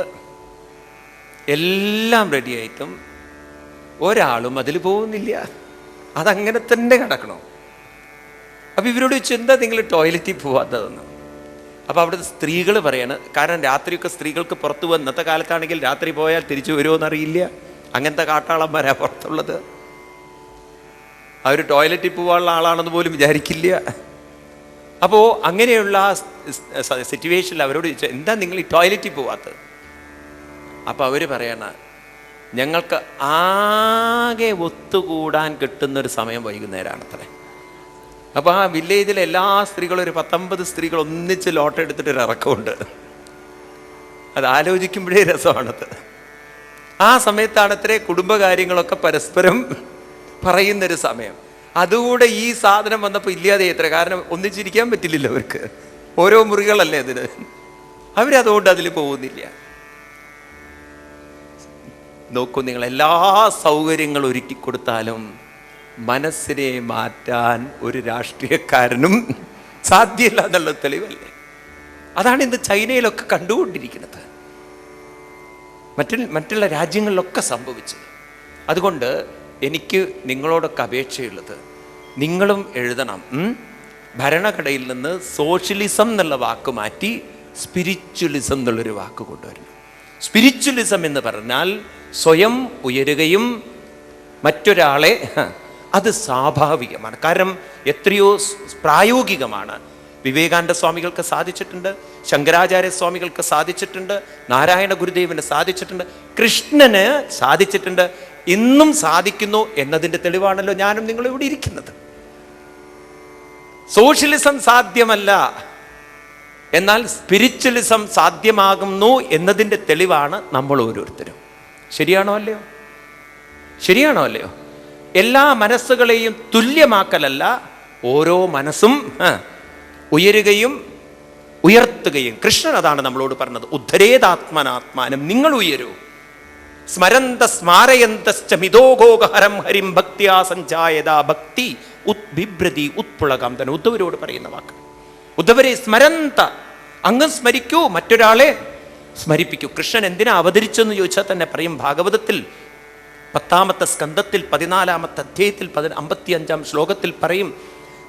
എല്ലാം റെഡിയായിട്ടും ഒരാളും അതിൽ പോകുന്നില്ല. അതങ്ങനെ തന്നെ കിടക്കണോ? അപ്പം ഇവരോട് ചോദിച്ചു, എന്താ നിങ്ങൾ ടോയ്ലറ്റിൽ പോവാത്തതെന്ന്. അപ്പോൾ അവിടുത്തെ സ്ത്രീകൾ പറയാണ്, കാരണം രാത്രിയൊക്കെ സ്ത്രീകൾക്ക് പുറത്തു പോകും. ഇന്നത്തെ കാലത്താണെങ്കിൽ രാത്രി പോയാൽ തിരിച്ചു വരുമോ എന്നറിയില്ല. അങ്ങനത്തെ കാട്ടാളന്മാരാ പുറത്തുള്ളത്. അവർ ടോയ്ലറ്റിൽ പോകാനുള്ള ആളാണെന്ന് പോലും വിചാരിക്കില്ല. അപ്പോൾ അങ്ങനെയുള്ള സിറ്റുവേഷനിൽ അവരോട് ചോദിച്ചാൽ എന്താ നിങ്ങൾ ഈ ടോയ്ലറ്റിൽ പോവാത്തത്? അപ്പോൾ അവർ പറയണ ഞങ്ങൾക്ക് ആകെ ഒത്തുകൂടാൻ കിട്ടുന്നൊരു സമയം വൈകുന്നേരമാണ് അത്രേ. അപ്പോൾ ആ വില്ലേജിലെ എല്ലാ സ്ത്രീകളും ഒരു 19 സ്ത്രീകൾ ഒന്നിച്ച് ലോട്ട എടുത്തിട്ടൊരു ഇറക്കമുണ്ട്. അത് ആലോചിക്കുമ്പോഴേ രസമാണത്. ആ സമയത്താണ് അത്രേ കുടുംബകാര്യങ്ങളൊക്കെ പരസ്പരം പറയുന്നൊരു സമയം. അതുകൂടെ ഈ സാധനം വന്നപ്പോൾ ഇല്ലാതെ എത്ര, കാരണം ഒന്നിച്ചിരിക്കാൻ പറ്റില്ലല്ലോ അവർക്ക്, ഓരോ മുറികളല്ലേ അതിന്. അവരതുകൊണ്ട് അതിൽ പോകുന്നില്ല. നോക്കൂ, നിങ്ങൾ എല്ലാ സൗകര്യങ്ങളും ഒരുക്കി കൊടുത്താലും മനസ്സിനെ മാറ്റാൻ ഒരു രാഷ്ട്രീയക്കാരനും സാധ്യമല്ല എന്നുള്ള തെളിവല്ലേ. അതാണ് ഇന്ന് ചൈനയിലൊക്കെ കണ്ടുകൊണ്ടിരിക്കുന്നത്, മറ്റുള്ള രാജ്യങ്ങളിലൊക്കെ സംഭവിച്ചത്. അതുകൊണ്ട് എനിക്ക് നിങ്ങളോടൊക്കെ അപേക്ഷയുള്ളത്, നിങ്ങളും എഴുതണം. ഭരണഘടനയിൽ നിന്ന് സോഷ്യലിസം എന്നുള്ള വാക്ക് മാറ്റി സ്പിരിച്വലിസം എന്നുള്ളൊരു വാക്ക് കൊണ്ടുവരണം. സ്പിരിച്വലിസം എന്ന് പറഞ്ഞാൽ സ്വയം ഉയരുകയും മറ്റൊരാളെ, അത് സ്വാഭാവികമാണ്. കാരണം എത്രയോ പ്രായോഗികമാണ്. വിവേകാനന്ദ സ്വാമികൾക്ക് സാധിച്ചിട്ടുണ്ട്, ശങ്കരാചാര്യ സ്വാമികൾക്ക് സാധിച്ചിട്ടുണ്ട്, നാരായണ ഗുരുദേവന് സാധിച്ചിട്ടുണ്ട്, കൃഷ്ണന് സാധിച്ചിട്ടുണ്ട്, ഇന്നും സാധിക്കുന്നു എന്നതിൻ്റെ തെളിവാണല്ലോ ഞാനും നിങ്ങളും ഇവിടെ ഇരിക്കുന്നത്. സോഷ്യലിസം സാധ്യമല്ല, എന്നാൽ സ്പിരിച്വലിസം സാധ്യമാകുന്നു എന്നതിൻ്റെ തെളിവാണ് നമ്മൾ ഓരോരുത്തരും. ശരിയാണോ അല്ലയോ? ശരിയാണോ അല്ലയോ? എല്ലാ മനസ്സുകളെയും തുല്യമാക്കലല്ല, ഓരോ മനസ്സും ഉയരുകയും ഉയർത്തുകയും. കൃഷ്ണൻ അതാണ് നമ്മളോട് പറഞ്ഞത്, ഉദ്ധരേതാത്മനാത്മാനം, നിങ്ങൾ ഉയരൂ. സ്മരന്ത സ്മാരയന്തശ്ച മിതോഗോഹരം ഹരിം ഭക്തിയാ സഞ്ചായത ഭക്തി ഉദ്ബിഭ്രതി ഉത്പുളകം തന്നെ ഉദ്ധവരോട് പറയുന്ന വാക്ക്. ഉദ്ധവരെ സ്മരന്ത, അങ്ങ് സ്മരിക്കൂ, മറ്റൊരാളെ സ്മരിപ്പിക്കൂ. കൃഷ്ണൻ എന്തിനാ അവതരിച്ചെന്ന് ചോദിച്ചാൽ തന്നെ പറയും, ഭാഗവതത്തിൽ 10ാമത്തെ സ്കന്ധത്തിൽ 14ാമത്തെ അധ്യായത്തിൽ 55ാം ശ്ലോകത്തിൽ പറയും,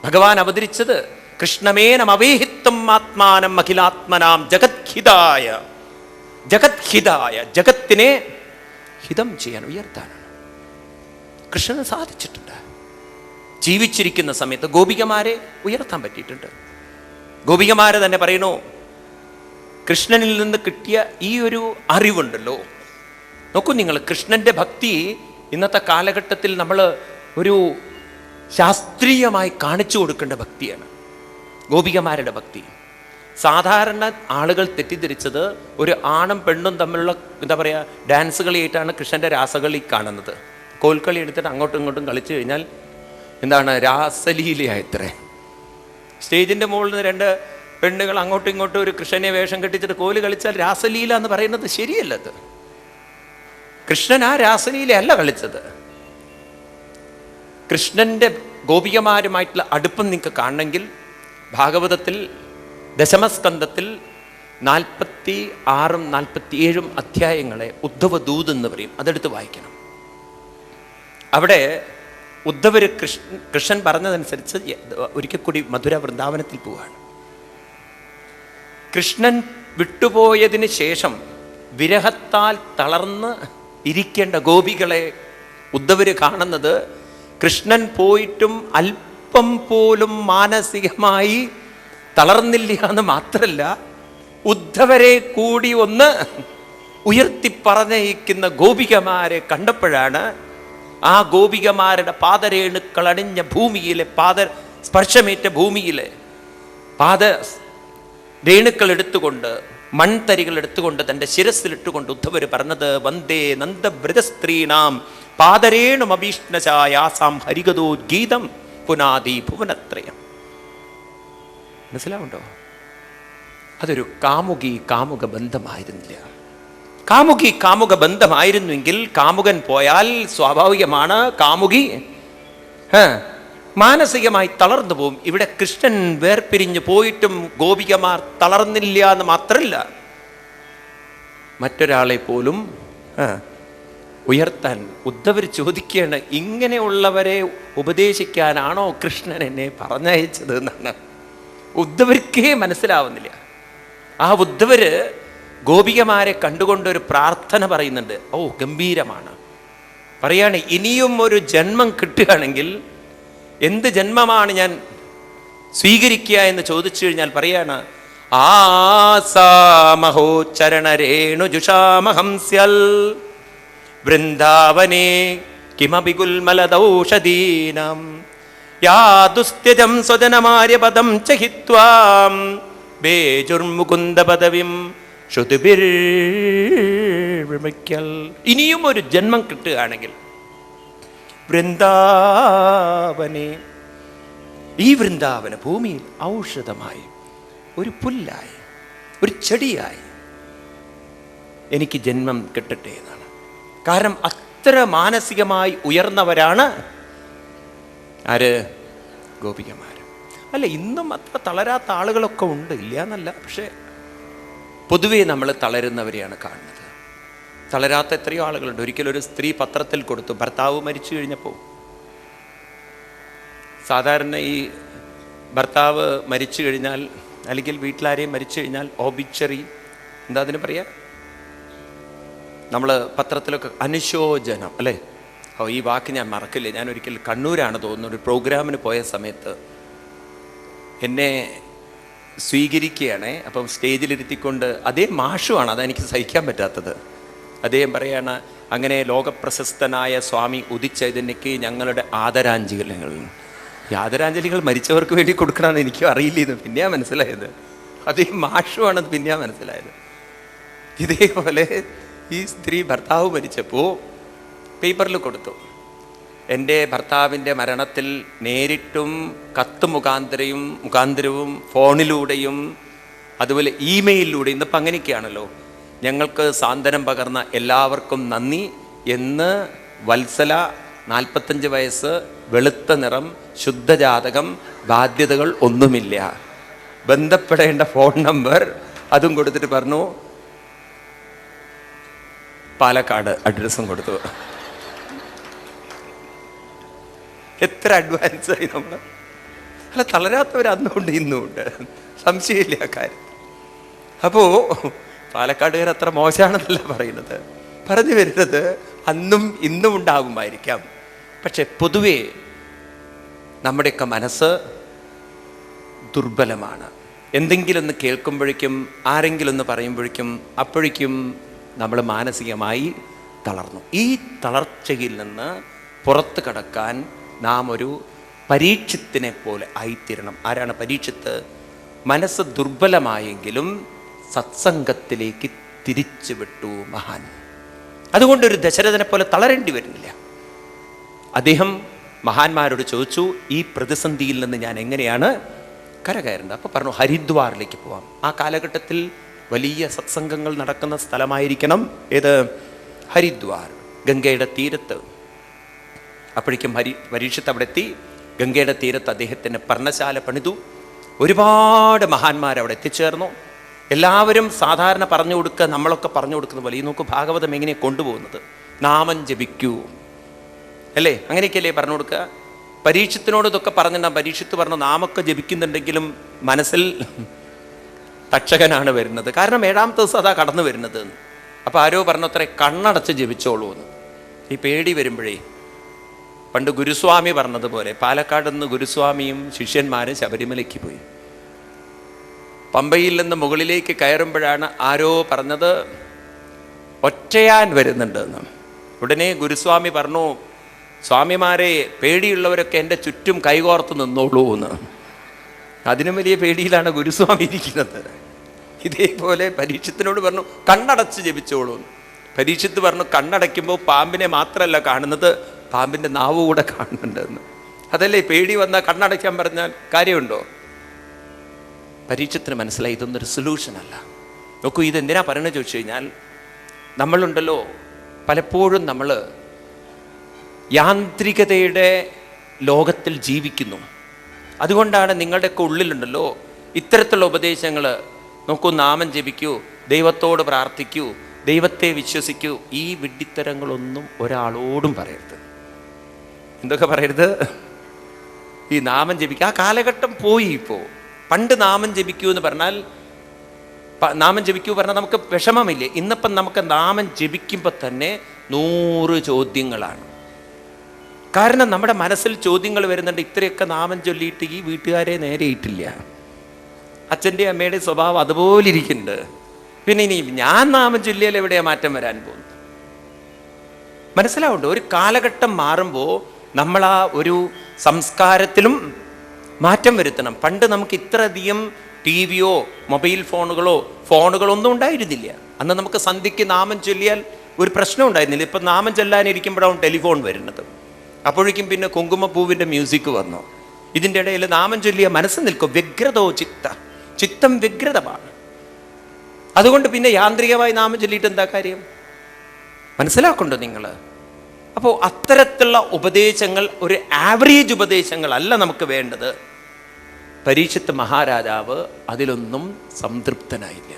ഭഗവാൻ അവതരിച്ചത് കൃഷ്ണമേനം അവേഹിത്വം ആത്മാനം അഖിലാത്മനാം ജഗദ്ഹിതായ, ജഗദ്ഹിതായ, ജഗത്തിനെ ഹിതം ചെയ്യാൻ, ഉയർത്താനാണ്. കൃഷ്ണന് സാധിച്ചിട്ടുണ്ട്. ജീവിച്ചിരിക്കുന്ന സമയത്ത് ഗോപികമാരെ ഉയർത്താൻ പറ്റിയിട്ടുണ്ട്. ഗോപികമാരെ തന്നെ പറയണു, കൃഷ്ണനിൽ നിന്ന് കിട്ടിയ ഈ ഒരു അറിവുണ്ടല്ലോ. നോക്കൂ നിങ്ങൾ, കൃഷ്ണന്റെ ഭക്തി ഇന്നത്തെ കാലഘട്ടത്തിൽ നമ്മൾ ഒരു ശാസ്ത്രീയമായി കാണിച്ചു കൊടുക്കേണ്ട ഭക്തിയാണ് ഗോപികമാരുടെ ഭക്തി. സാധാരണ ആളുകൾ തെറ്റിദ്ധരിച്ചത് ഒരു ആണും പെണ്ണും തമ്മിലുള്ള എന്താ പറയുക ഡാൻസ് കളിയായിട്ടാണ് കൃഷ്ണൻ്റെ രാസകളി കാണുന്നത്. കോൽക്കളി എടുത്തിട്ട് അങ്ങോട്ടും ഇങ്ങോട്ടും കളിച്ചു കഴിഞ്ഞാൽ എന്താണ്, രാസലീലയായിത്രേ. സ്റ്റേജിൻ്റെ മുകളിൽ നിന്ന് 2 പെണ്ണുകൾ അങ്ങോട്ടും ഇങ്ങോട്ടും ഒരു കൃഷ്ണനെ വേഷം കെട്ടിച്ചിട്ട് കോല് കളിച്ചാൽ രാസലീല എന്ന് പറയുന്നത് ശരിയല്ലത്. കൃഷ്ണൻ ആ രാസലീലയല്ല കളിച്ചത്. കൃഷ്ണൻ്റെ ഗോപികമാരുമായിട്ടുള്ള അടുപ്പം നിങ്ങൾക്ക് കാണണമെങ്കിൽ ഭാഗവതത്തിൽ ദശമസ്കന്ധത്തിൽ 46ഉം 47ഉം അധ്യായങ്ങളെ ഉദ്ധവദൂത് എന്ന് പറയും, അതെടുത്ത് വായിക്കണം. അവിടെ ഉദ്ധവര് കൃഷ്ണൻ പറഞ്ഞതനുസരിച്ച് ഒരിക്കൽ കൂടി മധുര വൃന്ദാവനത്തിൽ പോവുകയാണ്. കൃഷ്ണൻ വിട്ടുപോയതിന് ശേഷം വിരഹത്താൽ തളർന്ന് ഇരിക്കേണ്ട ഗോപികളെ ഉദ്ധവര് കാണുന്നത് കൃഷ്ണൻ പോയിട്ടും അല്പം പോലും മാനസികമായി തളർന്നില്ല എന്ന് മാത്രമല്ല, ഉദ്ധവരെ കൂടി ഒന്ന് ഉയർത്തി പറഞ്ഞയക്കുന്ന ഗോപികമാരെ കണ്ടപ്പോഴാണ് ആ ഗോപികമാരുടെ പാദരേണുക്കളണിഞ്ഞ ഭൂമിയിലെ സ്പർശമേറ്റ ഭൂമിയിലെ രേണുക്കൾ എടുത്തുകൊണ്ട്, മൺതരികൾ എടുത്തുകൊണ്ട് തൻ്റെ ശിരസിലിട്ടുകൊണ്ട് ഉദ്ധവര് പറഞ്ഞത്, വന്ദേ നന്ദവ്രജസ്ത്രീണാം പാദരേണുമഭീഷ്ണചായാസാം ഹരിഗതോദ്ഗീതം പുനാദി ഭുവനത്രയം. മനസ്സിലാവുണ്ടോ? അതൊരു കാമുക ബന്ധമായിരുന്നില്ല. കാമുക ബന്ധമായിരുന്നുവെങ്കിൽ കാമുകൻ പോയാൽ സ്വാഭാവികമാണ് കാമുകി മാനസികമായി തളർന്നു പോവും. ഇവിടെ കൃഷ്ണൻ വേർപിരിഞ്ഞു പോയിട്ടും ഗോപികമാർ തളർന്നില്ല എന്ന് മാത്രമല്ല, മറ്റൊരാളെ പോലും ഉയർത്താൻ ഉദ്ധവർ ചോദിക്കുകയാണ്, ഇങ്ങനെയുള്ളവരെ ഉപദേശിക്കാനാണോ കൃഷ്ണൻ എന്നെ പറഞ്ഞയച്ചത് എന്നാണ് ഉദ്ധവർക്കേ മനസ്സിലാവുന്നില്ല. ആ ഉദ്ധവര് ഗോപികമാരെ കണ്ടുകൊണ്ടൊരു പ്രാർത്ഥന പറയുന്നുണ്ട്. ഓ ഗംഭീരമാണ്. പറയാണ് ഇനിയും ഒരു ജന്മം കിട്ടുകയാണെങ്കിൽ എന്ത് ജന്മമാണ് ഞാൻ സ്വീകരിക്കുക എന്ന് ചോദിച്ചു കഴിഞ്ഞാൽ പറയാണ് ആസാമഹോ ചരണരേണുജുഷാമഹംസ്യൽ വൃന്ദാവനേ കിമപി ഗുൽമലദൗഷധീനാം യാദുസ്ത്യജം സ്വജനമാര്യപദം ച ഹിത്വാം ബേജുർമുകുന്ദ പദവിം ശ്രുതിഭിർവിമയ്ക്കൽ. ഇനിയും ഒരു ജന്മം കിട്ടുകയാണെങ്കിൽ വൃന്ദാവനേ, ഈ വൃന്ദാവന ഭൂമിയിൽ ഔഷധമായി, ഒരു പുല്ലായി, ഒരു ചെടിയായി എനിക്ക് ജന്മം കിട്ടട്ടെ എന്നാണ്. കാരണം അത്ര മാനസികമായി ഉയർന്നവരാണ് ആര്? ഗോപികമാർ. അല്ല, ഇന്നും അത്ര തളരാത്ത ആളുകളൊക്കെ ഉണ്ട്, ഇല്ല എന്നല്ല. പക്ഷേ പൊതുവേ നമ്മൾ തളരുന്നവരെയാണ് കാണുന്നത്. തളരാത്ത എത്രയോ ആളുകളുണ്ട്. ഒരിക്കലൊരു സ്ത്രീ പത്രത്തിൽ കൊടുത്തു, ഭർത്താവ് മരിച്ചു കഴിഞ്ഞപ്പോൾ. സാധാരണ ഈ ഭർത്താവ് മരിച്ചു കഴിഞ്ഞാൽ, അല്ലെങ്കിൽ വീട്ടിലാരെയും മരിച്ചു കഴിഞ്ഞാൽ ഓബിച്ചറി, എന്താ അതിന് പറയാ, നമ്മൾ പത്രത്തിലൊക്കെ അനുശോചനം അല്ലേ? ഈ വാക്ക് ഞാൻ മറക്കില്ല. ഞാൻ ഒരിക്കൽ കണ്ണൂരാണ് തോന്നുന്നു ഒരു പ്രോഗ്രാമിന് പോയ സമയത്ത് എന്നെ സ്വീകരിക്കുകയാണ്. അപ്പം സ്റ്റേജിലിരുത്തിക്കൊണ്ട് അതേ മാഷുമാണ്, അതെനിക്ക് സഹിക്കാൻ പറ്റാത്തത്. അദ്ദേഹം പറയാണ്, അങ്ങനെ ലോകപ്രശസ്തനായ സ്വാമി ഉദിച്ചൈതന്യക്ക് ഞങ്ങളുടെ ആദരാഞ്ജലികൾ. ഈ ആദരാഞ്ജലികൾ മരിച്ചവർക്ക് വേണ്ടി കൊടുക്കണമെന്ന് എനിക്കും അറിയില്ലെന്ന് പിന്നെയാ മനസ്സിലായത്. അതേ മാഷുവാണെന്ന് പിന്നെയാ മനസ്സിലായത്. ഇതേപോലെ ഈ സ്ത്രീ ഭർത്താവ് മരിച്ചപ്പോൾ പേപ്പറിൽ കൊടുത്തു, എൻ്റെ ഭർത്താവിൻ്റെ മരണത്തിൽ നേരിട്ടും കത്ത് മുഖാന്തരവും ഫോണിലൂടെയും അതുപോലെ ഇമെയിലിലൂടെ, ഇന്നിപ്പോൾ അങ്ങനെയൊക്കെയാണല്ലോ, ഞങ്ങൾക്ക് സാന്ത്വനം പകർന്ന എല്ലാവർക്കും നന്ദി എന്ന് വത്സല, 45 വയസ്സ്, വെളുത്ത നിറം, ശുദ്ധജാതകം, ബാധ്യതകൾ ഒന്നുമില്ല, ബന്ധപ്പെടേണ്ട ഫോൺ നമ്പർ അതും കൊടുത്തിട്ട് പറഞ്ഞു, പാലക്കാട് അഡ്രസ്സും കൊടുത്തു. എത്ര അഡ്വാൻസ് ആയി നമ്മൾ. അല്ല, തളരാത്തവർ അന്നുകൊണ്ട് ഇന്നുമുണ്ട്, സംശയമില്ല ആ കാര്യം. അപ്പോൾ പാലക്കാടുകാർ അത്ര മോശമാണെന്നല്ല പറയുന്നത്, പറഞ്ഞു വരുന്നത് അന്നും ഇന്നും ഉണ്ടാകുമായിരിക്കാം. പക്ഷെ പൊതുവേ നമ്മുടെയൊക്കെ മനസ്സ് ദുർബലമാണ്. എന്തെങ്കിലും ഒന്ന് കേൾക്കുമ്പോഴേക്കും, ആരെങ്കിലും ഒന്ന് പറയുമ്പോഴേക്കും, അപ്പോഴേക്കും നമ്മൾ മാനസികമായി തളർന്നു. ഈ തളർച്ചയിൽ നിന്ന് പുറത്ത് കടക്കാൻ നാം ഒരു പരീക്ഷത്തിനെ പോലെ ആയിത്തീരണം. ആരാണ് പരീക്ഷത്ത്? മനസ്സ് ദുർബലമായെങ്കിലും സത്സംഗത്തിലേക്ക് തിരിച്ചു വിട്ടു മഹാൻ. അതുകൊണ്ടൊരു ദശരഥനെ പോലെ തളരേണ്ടി വരുന്നില്ല. അദ്ദേഹം മഹാന്മാരോട് ചോദിച്ചു, ഈ പ്രതിസന്ധിയിൽ നിന്ന് ഞാൻ എങ്ങനെയാണ് കരകയറേണ്ടത്? അപ്പോൾ പറഞ്ഞു, ഹരിദ്വാറിലേക്ക് പോവാം. ആ കാലഘട്ടത്തിൽ വലിയ സത്സംഗങ്ങൾ നടക്കുന്ന സ്ഥലമായിരിക്കണം ഏത്? ഹരിദ്വാർ, ഗംഗയുടെ തീരത്ത്. അപ്പോഴേക്കും പരീക്ഷത്ത് അവിടെ എത്തി. ഗംഗയുടെ തീരത്ത് അദ്ദേഹത്തിന് പർണശാല പണിതു. ഒരുപാട് മഹാന്മാർ അവിടെ എത്തിച്ചേർന്നു. എല്ലാവരും സാധാരണ പറഞ്ഞു കൊടുക്കുക, നമ്മളൊക്കെ പറഞ്ഞു കൊടുക്കുന്ന പോലെ. ഈ നോക്കൂ ഭാഗവതം എങ്ങനെയാണ് കൊണ്ടുപോകുന്നത്. നാമം ജപിക്കൂ അല്ലേ, അങ്ങനെയൊക്കെയല്ലേ പറഞ്ഞു കൊടുക്കുക. പരീക്ഷത്തിനോട് ഇതൊക്കെ പറഞ്ഞിട്ടുണ്ടാകും. പരീക്ഷത്ത് പറഞ്ഞു നാമൊക്കെ ജപിക്കുന്നുണ്ടെങ്കിലും മനസ്സിൽ തക്ഷകനാണ് വരുന്നത്. കാരണം 7ാമത്തെ ദിവസം അതാ കടന്നു വരുന്നത്. അപ്പോൾ ആരോ പറഞ്ഞത്രേ, കണ്ണടച്ച് ജപിച്ചോളൂ എന്ന്. ഈ പേടി വരുമ്പോഴേ, പണ്ട് ഗുരുസ്വാമി പറഞ്ഞതുപോലെ, പാലക്കാട് നിന്ന് ഗുരുസ്വാമിയും ശിഷ്യന്മാരും ശബരിമലയ്ക്ക് പോയി. പമ്പയിൽ നിന്ന് മുകളിലേക്ക് കയറുമ്പോഴാണ് ആരോ പറഞ്ഞത്, ഒറ്റയാൻ വരുന്നുണ്ട് എന്ന്. ഉടനെ ഗുരുസ്വാമി പറഞ്ഞു, സ്വാമിമാരെ, പേടിയുള്ളവരൊക്കെ എൻ്റെ ചുറ്റും കൈകോർത്ത് നിന്നോളൂ എന്ന്. അതിനും വലിയ പേടിയിലാണ് ഗുരുസ്വാമി ഇരിക്കുന്നത്. ഇതേപോലെ പരീക്ഷത്തിനോട് പറഞ്ഞു, കണ്ണടച്ച് ജപിച്ചോളൂ. പരീക്ഷത്ത് പറഞ്ഞു, കണ്ണടയ്ക്കുമ്പോൾ പാമ്പിനെ മാത്രമല്ല കാണുന്നത്, പാമ്പിൻ്റെ നാവ് കൂടെ കാണുന്നുണ്ടെന്ന്. അതല്ലേ പേടി വന്നാൽ കണ്ണടയ്ക്കാൻ പറഞ്ഞാൽ കാര്യമുണ്ടോ? പരീക്ഷത്തിന് മനസ്സിലായി ഇതൊന്നൊരു സൊല്യൂഷനല്ല. നോക്കൂ, ഇതെന്തിനാ പറയണമെന്ന് ചോദിച്ചു കഴിഞ്ഞാൽ, നമ്മളുണ്ടല്ലോ പലപ്പോഴും നമ്മൾ യാന്ത്രികതയുടെ ലോകത്തിൽ ജീവിക്കുന്നു. അതുകൊണ്ടാണ് നിങ്ങളുടെയൊക്കെ ഉള്ളിലുണ്ടല്ലോ ഇത്തരത്തിലുള്ള ഉപദേശങ്ങൾ. നോക്കൂ, നാമം ജപിക്കൂ, ദൈവത്തോട് പ്രാർത്ഥിക്കൂ, ദൈവത്തെ വിശ്വസിക്കൂ. ഈ വിഡ്ഢിത്തരങ്ങളൊന്നും ഒരാളോടും പറയരുത്. എന്തൊക്കെ പറയരുത്? ഈ നാമം ജപിക്കുക, ആ കാലഘട്ടം പോയി. ഇപ്പോൾ പണ്ട് നാമം ജപിക്കൂ എന്ന് പറഞ്ഞാൽ നാമം ജപിക്കൂ പറഞ്ഞാൽ നമുക്ക് വിഷമമില്ലേ? ഇന്നിപ്പം നമുക്ക് നാമം ജപിക്കുമ്പോൾ തന്നെ 100 ചോദ്യങ്ങളാണ്. കാരണം നമ്മുടെ മനസ്സിൽ ചോദ്യങ്ങൾ വരുന്നുണ്ട്. ഇത്രയൊക്കെ നാമം ചൊല്ലിയിട്ട് ഈ വീട്ടുകാരെ നേരെയിട്ടില്ല, അച്ഛൻ്റെ അമ്മയുടെ സ്വഭാവം അതുപോലെ ഇരിക്കുന്നുണ്ട്, പിന്നെ ഇനി ഞാൻ നാമം ചൊല്ലിയാൽ എവിടെയാണ് മാറ്റം വരാൻ പോകുന്നത്? മനസ്സിലാവുന്നുണ്ട്? ഒരു കാലഘട്ടം മാറുമ്പോൾ നമ്മൾ ആ ഒരു സംസ്കാരത്തിലും മാറ്റം വരുത്തണം. പണ്ട് നമുക്ക് ഇത്രയധികം TV-യോ മൊബൈൽ ഫോണുകളോ ഒന്നും ഉണ്ടായിരുന്നില്ല. അന്ന് നമുക്ക് സന്ധ്യയ്ക്ക് നാമം ചൊല്ലിയാൽ ഒരു പ്രശ്നം ഉണ്ടായിരുന്നില്ല. ഇപ്പം നാമം ചൊല്ലാനിരിക്കുമ്പോഴാണ് ടെലിഫോൺ വരുന്നത്. അപ്പോഴേക്കും പിന്നെ കുങ്കുമപ്പൂവിൻ്റെ മ്യൂസിക് വന്നു. ഇതിൻ്റെ ഇടയിൽ നാമം ചൊല്ലിയ മനസ്സ് നിൽക്കും. വ്യഗ്രതോ ചിത്തം വ്യഗ്രതമാണ്. അതുകൊണ്ട് പിന്നെ യാന്ത്രികമായി നാമം ചൊല്ലിയിട്ട് എന്താ കാര്യം? മനസ്സിലാക്കുന്നുണ്ടോ നിങ്ങൾ? അപ്പോൾ അത്തരത്തിലുള്ള ഉപദേശങ്ങൾ ഒരു ആവറേജ് ഉപദേശങ്ങളല്ല നമുക്ക് വേണ്ടത്. പരീക്ഷിത്ത് മഹാരാജാവ് അതിലൊന്നും സംതൃപ്തനായില്ല.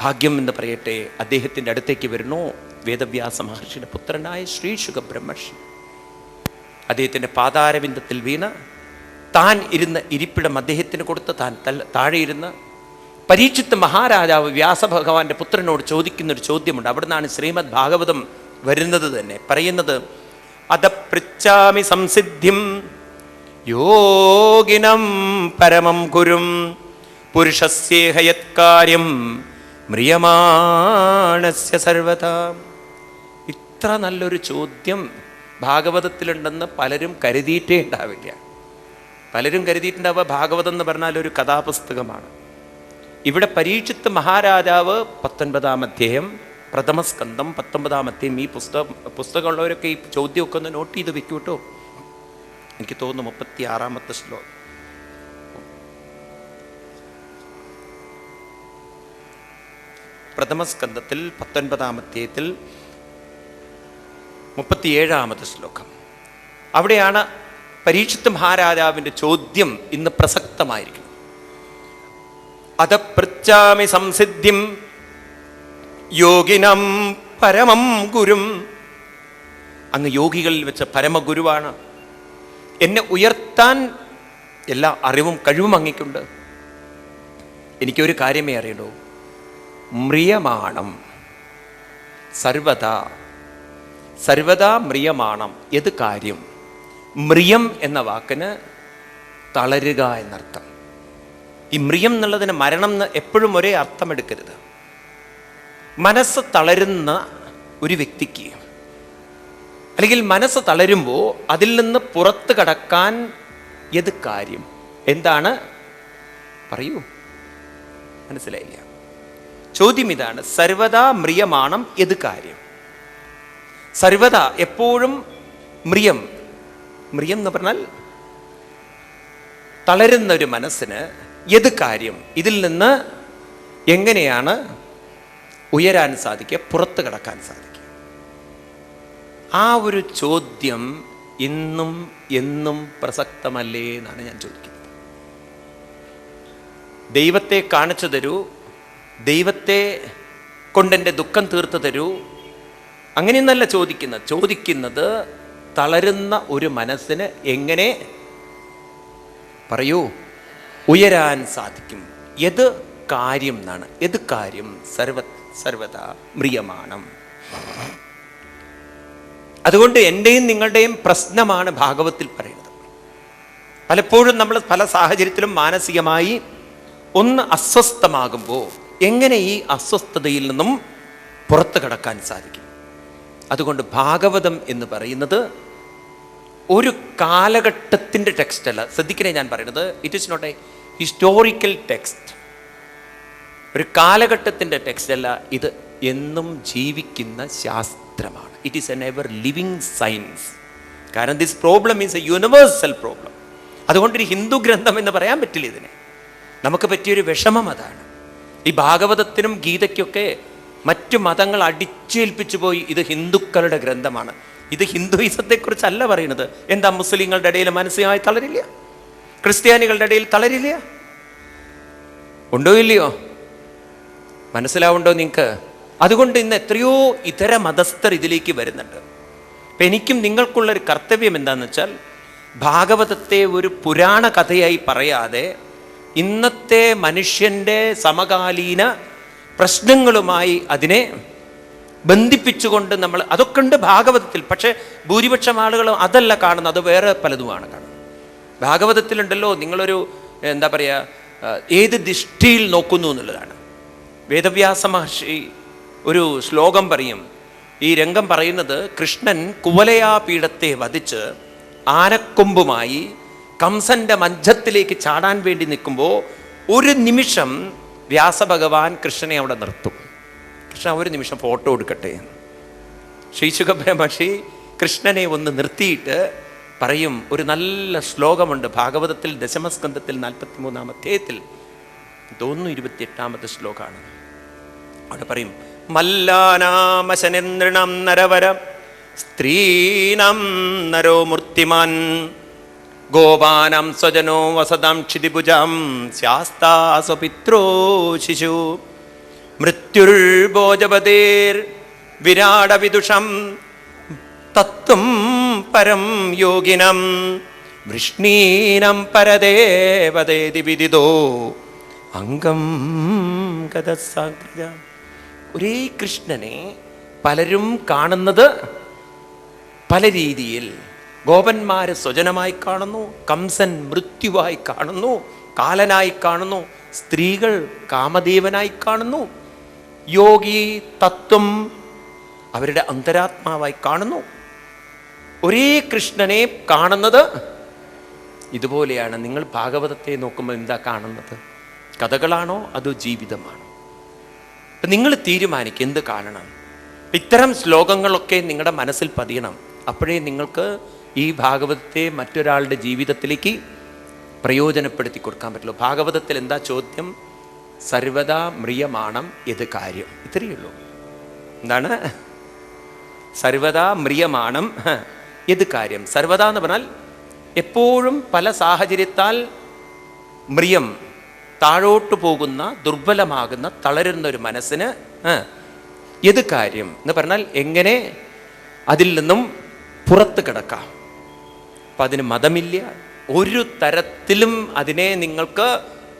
ഭാഗ്യം എന്ന് പറയട്ടെ, അദ്ദേഹത്തിൻ്റെ അടുത്തേക്ക് വരുന്നു വേദവ്യാസ മഹർഷിയുടെ പുത്രനായ ശ്രീശുക ബ്രഹ്മർഷി. അദ്ദേഹത്തിൻ്റെ പാതാരവിന്ദത്തിൽ വീണ് താൻ ഇരുന്ന ഇരിപ്പിടം അദ്ദേഹത്തിന് കൊടുത്ത് താൻ താഴെ ഇരുന്ന് പരീക്ഷിത്ത് മഹാരാജാവ് വ്യാസഭഗവാന്റെ പുത്രനോട് ചോദിക്കുന്നൊരു ചോദ്യമുണ്ട്. അവിടുന്നാണ് ശ്രീമദ് ഭാഗവതം വരുന്നത് തന്നെ. പറയുന്നത്, അദപൃച്ഛാമി സംസിദ്ധിം യോഗിനം പരമം ഗുരും പുരുഷസ്യേഹ യത്കാര്യം മ്രിയമാണസ്യ സർവഥാ. ഇത്ര നല്ലൊരു ചോദ്യം ഭാഗവതത്തിലുണ്ടെന്ന് പലരും കരുതിയിട്ടേ ഉണ്ടാവില്ല. പലരും കരുതിയിട്ടുണ്ടാവുക ഭാഗവതം എന്ന് പറഞ്ഞാൽ ഒരു കഥാപുസ്തകമാണ്. ഇവിടെ പരീക്ഷിത്ത് മഹാരാജാവ് 19-ാം അധ്യായം പ്രഥമസ്കന്ധം 19-ാം അധ്യായം ഈ പുസ്തകമുള്ളവരൊക്കെ ഈ ചോദ്യമൊക്കെ ഒന്ന് നോട്ട് ചെയ്ത് വെക്കൂ കേട്ടോ. എനിക്ക് തോന്നുന്നു 36-ാമത്തെ ശ്ലോകം. പ്രഥമസ്കന്ധത്തിൽ 19-ാം അധ്യായത്തിൽ 37-ാമത്തെ ശ്ലോകം. അവിടെയാണ് പരീക്ഷിത്ത് മഹാരാജാവിൻ്റെ ചോദ്യം ഇന്ന് പ്രസക്തമായിരിക്കുന്നത്. അദപൃച്ഛാമി സംസിദ്ധിം യോഗിനം പരമം ഗുരും. അങ്ങ് യോഗികളിൽ വെച്ച പരമഗുരുവാണ്. എന്നെ ഉയർത്താൻ എല്ലാ അറിവും കഴിവും അങ്ങയ്ക്കുണ്ട്. എനിക്കൊരു കാര്യമേ അറിയൂ, മ്രിയമാണം സർവദാ മ്രിയമാണം. ഏത് കാര്യം? മ്രിയം എന്ന വാക്കിന് തളരുക എന്നർത്ഥം. ഈ മ്രിയം എന്നുള്ളതിന് മരണം എന്ന് എപ്പോഴും ഒരേ അർത്ഥമെടുക്കരുത്. മനസ്സ് തളരുന്ന ഒരു വ്യക്തിക്ക്, അല്ലെങ്കിൽ മനസ്സ് തളരുമ്പോൾ അതിൽ നിന്ന് പുറത്ത് കടക്കാൻ ഏത് കാര്യം? എന്താണ്? പറയൂ, മനസ്സിലായില്ല. ചോദ്യം ഇതാണ്. സർവദാ മ്രിയമാണം ഏത് കാര്യം? സർവദാ എപ്പോഴും മ്രിയം എന്ന് പറഞ്ഞാൽ തളരുന്ന ഒരു മനസ്സിന് ഏത് കാര്യം? ഇതിൽ നിന്ന് എങ്ങനെയാണ് ഉയരാൻ സാധിക്കുക, പുറത്ത് കടക്കാൻ സാധിക്കുക? ആ ഒരു ചോദ്യം ഇന്നും എന്നും പ്രസക്തമല്ലേ എന്നാണ് ഞാൻ ചോദിക്കുന്നത്. ദൈവത്തെ കാണിച്ചു തരൂ, ദൈവത്തെ കൊണ്ടെൻ്റെ ദുഃഖം തീർത്തു തരൂ, അങ്ങനെയൊന്നല്ല ചോദിക്കുന്നത് തളരുന്ന ഒരു മനസ്സിന് എങ്ങനെ, പറയൂ, ഉയരാൻ സാധിക്കും? ഏത് കാര്യം എന്നാണ്. ഏത് കാര്യം? സർവദാ മ്രിയമാണം. അതുകൊണ്ട് എൻ്റെയും നിങ്ങളുടെയും പ്രശ്നമാണ് ഭാഗവത്തിൽ പറയുന്നത്. പലപ്പോഴും നമ്മൾ പല സാഹചര്യത്തിലും മാനസികമായി ഒന്ന് അസ്വസ്ഥമാകുമ്പോൾ എങ്ങനെ ഈ അസ്വസ്ഥതയിൽ നിന്നും പുറത്തു കടക്കാൻ സാധിക്കും? അതുകൊണ്ട് ഭാഗവതം എന്ന് പറയുന്നത് ഒരു കാലഘട്ടത്തിൻ്റെ ടെക്സ്റ്റ് അല്ല. ശ്രദ്ധിക്കണേ ഞാൻ പറയുന്നത്, it is not a historical text. ഒരു കാലഘട്ടത്തിൻ്റെ ടെക്സ്റ്റ് അല്ല, ഇത് എന്നും ജീവിക്കുന്ന ശാസ്ത്രമാണ്. It is an ever living science. കാരണം this problem is a universal problem. അതുകൊണ്ടൊരു ഹിന്ദു ഗ്രന്ഥം എന്ന് പറയാൻ പറ്റില്ല ഇതിനെ. നമുക്ക് പറ്റിയൊരു വിഷമം അതാണ്. ഈ ഭാഗവതത്തിനും ഗീതയ്ക്കൊക്കെ മറ്റു മതങ്ങൾ അടിച്ചേൽപ്പിച്ചു പോയി ഇത് ഹിന്ദുക്കളുടെ ഗ്രന്ഥമാണ്. ഇത് ഹിന്ദുയിസത്തെക്കുറിച്ചല്ല പറയുന്നത്. എന്താ, മുസ്ലിങ്ങളുടെ ഇടയിൽ മാനസികമായി തളരില്ല? ക്രിസ്ത്യാനികളുടെ ഇടയിൽ തളരില്ല? ഉണ്ടോ ഇല്ലയോ? മനസ്സിലാവുണ്ടോ നിങ്ങൾക്ക്? അതുകൊണ്ട് ഇന്ന് എത്രയോ ഇതര മതസ്ഥർ ഇതിലേക്ക് വരുന്നുണ്ട്. അപ്പം എനിക്കും നിങ്ങൾക്കുള്ളൊരു കർത്തവ്യം എന്താണെന്ന് വെച്ചാൽ, ഭാഗവതത്തെ ഒരു പുരാണ കഥയായി പറയാതെ ഇന്നത്തെ മനുഷ്യൻ്റെ സമകാലീന പ്രശ്നങ്ങളുമായി അതിനെ ബന്ധിപ്പിച്ചുകൊണ്ട് നമ്മൾ അതൊക്കെ ഉണ്ട് ഭാഗവതത്തിൽ. പക്ഷേ ഭൂരിപക്ഷം ആളുകളും അതല്ല കാണുന്നത്, അത് വേറെ പലതുമാണ് കാണുന്നത്. ഭാഗവതത്തിലുണ്ടല്ലോ നിങ്ങളൊരു എന്താ പറയുക, ഏത് ദൃഷ്ടിയിൽ നോക്കുന്നു എന്നുള്ളതാണ്. വേദവ്യാസ മഹർഷി ഒരു ശ്ലോകം പറയും. ഈ രംഗം പറയുന്നത് കൃഷ്ണൻ കുവലയാപീഠത്തെ വധിച്ച് ആനക്കൊമ്പുമായി കംസന്റെ മഞ്ചത്തിലേക്ക് ചാടാൻ വേണ്ടി നിൽക്കുമ്പോൾ ഒരു നിമിഷം വ്യാസഭഗവാൻ കൃഷ്ണനെ അവിടെ നിർത്തും. കൃഷ്ണ ഒരു നിമിഷം ഫോട്ടോ എടുക്കട്ടെ. ശ്രീശുഖബ്രഹ്മർഷി കൃഷ്ണനെ ഒന്ന് നിർത്തിയിട്ട് പറയും, ഒരു നല്ല ശ്ലോകമുണ്ട് ഭാഗവതത്തിൽ ദശമസ്കന്ധത്തിൽ 43-ാം അധ്യായത്തിൽ, തോന്നുന്നു 28-ാമത്തെ ശ്ലോകമാണ്. അവിടെ പറയും, മല്ലാനാമശനേന്ദ്രണം നരവരം സ്ത്രീണം നരോ മൂർത്തിമാൻ ഗോപാനം സ്വജനോ വസതാം ക്ഷിതിഭുജാം സ്യാസ്താസ്വപിത്രോ ശിശു മൃത്യുർഭോജപതേർ വിരാടവിദുഷം തത്വം പരം യോഗിനം വൃഷ്ണീനം പരദേവതേതി വിദിതോ അംഗം ഗതസാഗ്ര. ഒരേ കൃഷ്ണനെ പലരും കാണുന്നത് പല രീതിയിൽ. ഗോപന്മാരെ സ്വജനമായി കാണുന്നു, കംസൻ മൃത്യുവായി കാണുന്നു, കാലനായി കാണുന്നു, സ്ത്രീകൾ കാമദേവനായി കാണുന്നു, യോഗി തത്വം അവരുടെ അന്തരാത്മാവായി കാണുന്നു. ഒരേ കൃഷ്ണനെ കാണുന്നത് ഇതുപോലെയാണ്. നിങ്ങൾ ഭാഗവതത്തെ നോക്കുമ്പോൾ എന്താ കാണുന്നത്? കഥകളാണോ അതോ ജീവിതമാണോ? അപ്പം നിങ്ങൾ തീരുമാനിക്കുക എന്ത് കാണണം. ഇത്തരം ശ്ലോകങ്ങളൊക്കെ നിങ്ങളുടെ മനസ്സിൽ പതിയണം. അപ്പോഴേ നിങ്ങൾക്ക് ഈ ഭാഗവതത്തെ മറ്റൊരാളുടെ ജീവിതത്തിലേക്ക് പ്രയോജനപ്പെടുത്തി കൊടുക്കാൻ പറ്റുള്ളൂ. ഭാഗവതത്തിൽ എന്താ ചോദ്യം? സർവദാ മ്രിയമാണം യത് കാര്യം. ഇത്രയേ ഉള്ളൂ. എന്താണ് സർവദാ മ്രിയമാണം യത് കാര്യം? സർവദാ എന്ന് പറഞ്ഞാൽ എപ്പോഴും പല സാഹചര്യത്താൽ മ്രിയം താഴോട്ട് പോകുന്ന, ദുർബലമാകുന്ന, തളരുന്ന ഒരു മനസ്സിന് യത് കാര്യം എന്ന് പറഞ്ഞാൽ എങ്ങനെ അതിൽ നിന്നും പുറത്ത് കിടക്കാം. അപ്പം അതിന് മതമില്ല, ഒരു തരത്തിലും അതിനെ നിങ്ങൾക്ക്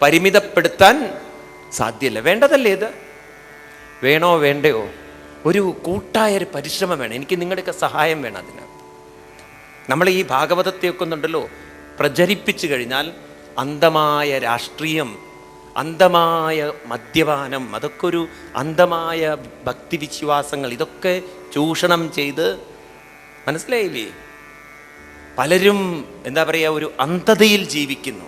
പരിമിതപ്പെടുത്താൻ സാധ്യമല്ല. വേണ്ടതല്ലേ ഇത്? വേണോ വേണ്ടയോ? ഒരു കൂട്ടായൊരു പരിശ്രമം വേണം. എനിക്ക് നിങ്ങളുടെയൊക്കെ സഹായം വേണം അതിന്. നമ്മൾ ഈ ഭാഗവതത്തെയൊക്കെ ഒന്നുണ്ടല്ലോ പ്രചരിപ്പിച്ചു കഴിഞ്ഞാൽ അന്ധമായ രാഷ്ട്രീയം, അന്ധമായ മദ്യപാനം, അതൊക്കെ ഒരു അന്ധമായ ഭക്തിവിശ്വാസങ്ങൾ, ഇതൊക്കെ ചൂഷണം ചെയ്ത്, മനസ്സിലായില്ലേ? പലരും എന്താ പറയുക, ഒരു അന്ധതയിൽ ജീവിക്കുന്നു.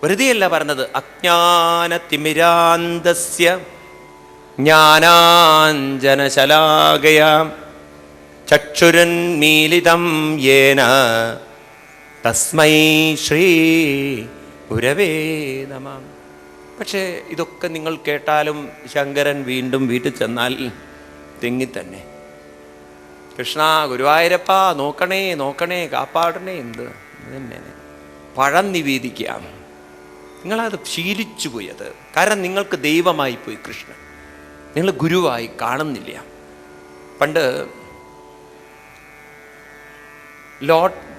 വെറുതെയല്ല പറഞ്ഞത്, അജ്ഞാനതിമിരാന്തസ്യ ജ്ഞാനാഞ്ജനശലാകയാ ചക്ഷുരുന്മീലിതം യേന തസ്മൈ ശ്രീ ഗുരവേ നമഃ. പക്ഷേ ഇതൊക്കെ നിങ്ങൾ കേട്ടാലും ശങ്കരൻ വീണ്ടും വീട്ടിൽ ചെന്നാൽ തെങ്ങിത്തന്നെ. കൃഷ്ണ ഗുരുവായൂരപ്പ നോക്കണേ നോക്കണേ കാപ്പാടണേ, എന്ത് തന്നെ പഴം നിവേദിക്കാം. നിങ്ങളത് ശീലിച്ചു പോയി. അത് കാരണം നിങ്ങൾക്ക് ദൈവമായി പോയി കൃഷ്ണൻ, നിങ്ങൾ ഗുരുവായി കാണുന്നില്ല. പണ്ട്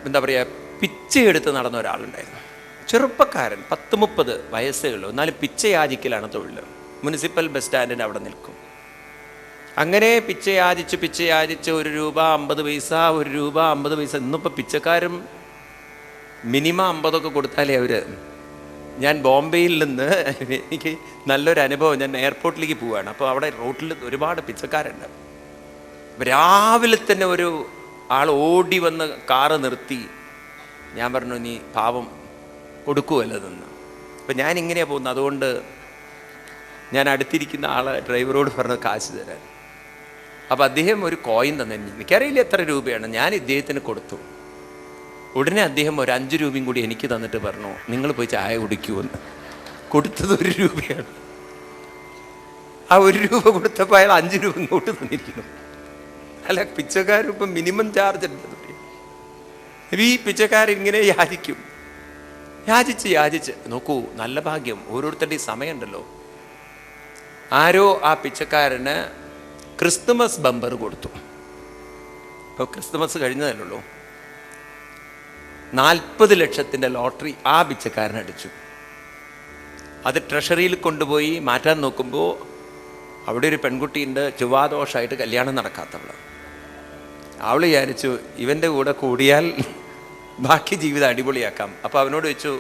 എന്താ പറയുക, പിച്ചയെടുത്ത് നടന്ന ഒരാളുണ്ടായിരുന്നു. ചെറുപ്പക്കാരൻ, 10-30 വയസ്സേ ഉള്ളൂ. എന്നാലും പിച്ചയാചിക്കലാണ് തൊഴിൽ. മുനിസിപ്പൽ ബസ് സ്റ്റാൻഡിൻ്റെ അവിടെ നിൽക്കും. അങ്ങനെ പിച്ചയാചിച്ച് 1 രൂപ 50 പൈസ, 1 രൂപ 50 പൈസ. ഇന്നിപ്പോൾ പിച്ചക്കാരും മിനിമം 50 കൊടുത്താലേ അവർ. ഞാൻ ബോംബെയിൽ നിന്ന് എനിക്ക് നല്ലൊരു അനുഭവം. ഞാൻ എയർപോർട്ടിലേക്ക് പോവുകയാണ്. അപ്പോൾ അവിടെ റോട്ടിൽ ഒരുപാട് പിച്ചക്കാരുണ്ട്. രാവിലെ തന്നെ ഒരു ആൾ ഓടി വന്ന് കാറ് നിർത്തി. ഞാൻ പറഞ്ഞു, നീ പാവം കൊടുക്കുമല്ലോ നിന്ന്. അപ്പം ഞാൻ ഇങ്ങനെയാണ് പോകുന്നത്. അതുകൊണ്ട് ഞാൻ അടുത്തിരിക്കുന്ന ആളെ ഡ്രൈവറോട് പറഞ്ഞ് കാശ് തരാൻ. അപ്പം അദ്ദേഹം ഒരു കോയിൻ തന്നെ, എനിക്കറിയില്ല എത്ര രൂപയാണ്, ഞാൻ ഇദ്ദേഹത്തിന് കൊടുത്തു. ഉടനെ അദ്ദേഹം ഒരു 5 രൂപയും കൂടി എനിക്ക് തന്നിട്ട് പറഞ്ഞു, നിങ്ങൾ പോയി ചായ കുടിക്കുമെന്ന്. കൊടുത്തത് 1 രൂപയാണ്. ആ 1 രൂപ കൊടുത്തപ്പോൾ അയാൾ 5 രൂപ ഇങ്ങോട്ട് തന്നിരിക്കുന്നു. അല്ല, പിച്ചക്കാരും ഇപ്പം മിനിമം ചാർജ് ഉണ്ട്. ഈ പിച്ചക്കാരിങ്ങനെ യാചിക്കും. യാചിച്ച് നോക്കൂ, നല്ല ഭാഗ്യം. ഓരോരുത്തരുടെയും സമയമുണ്ടല്ലോ. ആരോ ആ പിച്ചക്കാരന് ക്രിസ്തുമസ് ബമ്പർ കൊടുത്തു. ഇപ്പോൾ ക്രിസ്തുമസ് കഴിഞ്ഞതല്ലോ. 40 ലക്ഷത്തിൻ്റെ ലോട്ടറി ആ പിച്ചക്കാരൻ അടിച്ചു. അത് ട്രഷറിയിൽ കൊണ്ടുപോയി മാറ്റാൻ നോക്കുമ്പോൾ അവിടെ ഒരു പെൺകുട്ടിയുണ്ട്, ചൊവ്വാദോഷമായിട്ട് കല്യാണം നടക്കാത്തവൾ. അവൾ വിചാരിച്ചു ഇവൻ്റെ കൂടെ കൂടിയാൽ ബാക്കി ജീവിതം അടിപൊളിയാക്കാം. അപ്പോൾ അവനോട് ചോദിച്ചു,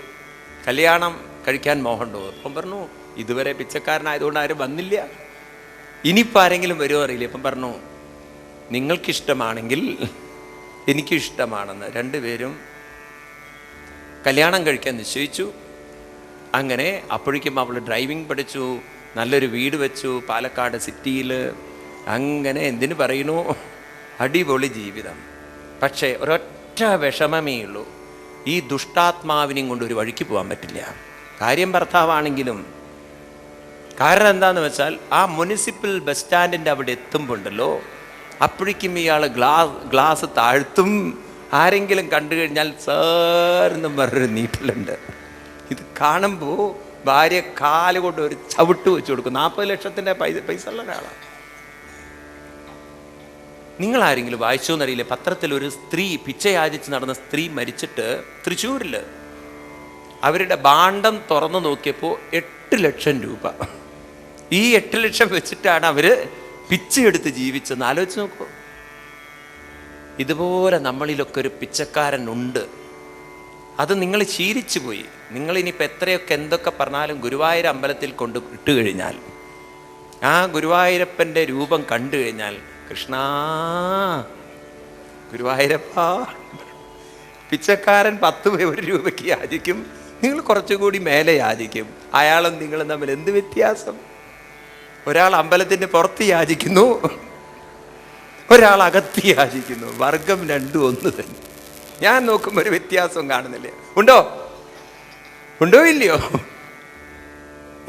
കല്യാണം കഴിക്കാൻ മോഹമുണ്ടോ? അപ്പം പറഞ്ഞു, ഇതുവരെ പിച്ചക്കാരനായതുകൊണ്ട് ആരും വന്നില്ല, ഇനിയിപ്പോൾ ആരെങ്കിലും വരുമോ അറിയില്ല. ഇപ്പം പറഞ്ഞു, നിങ്ങൾക്കിഷ്ടമാണെങ്കിൽ എനിക്കും ഇഷ്ടമാണെന്ന്. രണ്ടുപേരും കല്യാണം കഴിക്കാൻ നിശ്ചയിച്ചു. അങ്ങനെ അപ്പോഴേക്കും അവൾ ഡ്രൈവിംഗ് പഠിച്ചു, നല്ലൊരു വീട് വെച്ചു പാലക്കാട് സിറ്റിയിൽ. അങ്ങനെ എന്തിനു പറയുന്നു, അടിപൊളി ജീവിതം. പക്ഷേ ഒരൊറ്റ വിഷമമേ ഉള്ളൂ, ഈ ദുഷ്ടാത്മാവിനെയും കൊണ്ട് ഒരു വഴിക്ക് പോകാൻ പറ്റില്ല. കാര്യം ഭർത്താവാണെങ്കിലും. കാരണം എന്താണെന്ന് വെച്ചാൽ ആ മുനിസിപ്പൽ ബസ് സ്റ്റാൻഡിൻ്റെ അവിടെ എത്തുമ്പോണ്ടല്ലോ, അപ്പോഴേക്കും ഇയാൾ ഗ്ലാസ് താഴ്ത്തും. ആരെങ്കിലും കണ്ടു കഴിഞ്ഞാൽ സാറെന്നും പറഞ്ഞൊരു നീട്ടലുണ്ട്. ഇത് കാണുമ്പോൾ ഭാര്യ കാല് കൊണ്ട് ഒരു ചവിട്ട് വെച്ച് കൊടുക്കും. 40 ലക്ഷത്തിൻ്റെ പൈസ ഉള്ള ഒരാളാണ്. നിങ്ങളാരെങ്കിലും വായിച്ചോന്നറിയില്ലേ, പത്രത്തിൽ ഒരു സ്ത്രീ പിച്ചയാചിച്ച് നടന്ന സ്ത്രീ മരിച്ചിട്ട് തൃശ്ശൂരിൽ അവരുടെ ഭാണ്ഡം തുറന്നു നോക്കിയപ്പോൾ 8 ലക്ഷം രൂപ. ഈ 8 ലക്ഷം വെച്ചിട്ടാണ് അവർ പിച്ചയെടുത്ത് ജീവിച്ചെന്ന് ആലോചിച്ച് നോക്കൂ. ഇതുപോലെ നമ്മളിലൊക്കെ ഒരു പിച്ചക്കാരനുണ്ട്. അത് നിങ്ങൾ ശീലിച്ചു പോയി. നിങ്ങളിനിപ്പോൾ എത്രയൊക്കെ എന്തൊക്കെ പറഞ്ഞാലും ഗുരുവായൂർ അമ്പലത്തിൽ കൊണ്ട് ഇട്ട് കഴിഞ്ഞാൽ, ആ ഗുരുവായൂരപ്പൻ്റെ രൂപം കണ്ടു കഴിഞ്ഞാൽ, കൃഷ്ണ ഗുരുവായൂരപ്പ, പിച്ചക്കാരൻ 1 രൂപയ്ക്ക് യാചിക്കും, നിങ്ങൾ കുറച്ചുകൂടി മേലെ യാചിക്കും. അയാളും നിങ്ങളും തമ്മിൽ എന്ത് വ്യത്യാസം? ഒരാൾ അമ്പലത്തിൻ്റെ പുറത്ത് യാചിക്കുന്നു, ഒരാൾ അകത്ത് യാചിക്കുന്നു. വർഗം രണ്ടും ഒന്ന് തന്നെ. ഞാൻ നോക്കുമ്പോൾ ഒരു വ്യത്യാസം കാണുന്നില്ല. ഉണ്ടോ ഇല്ലയോ?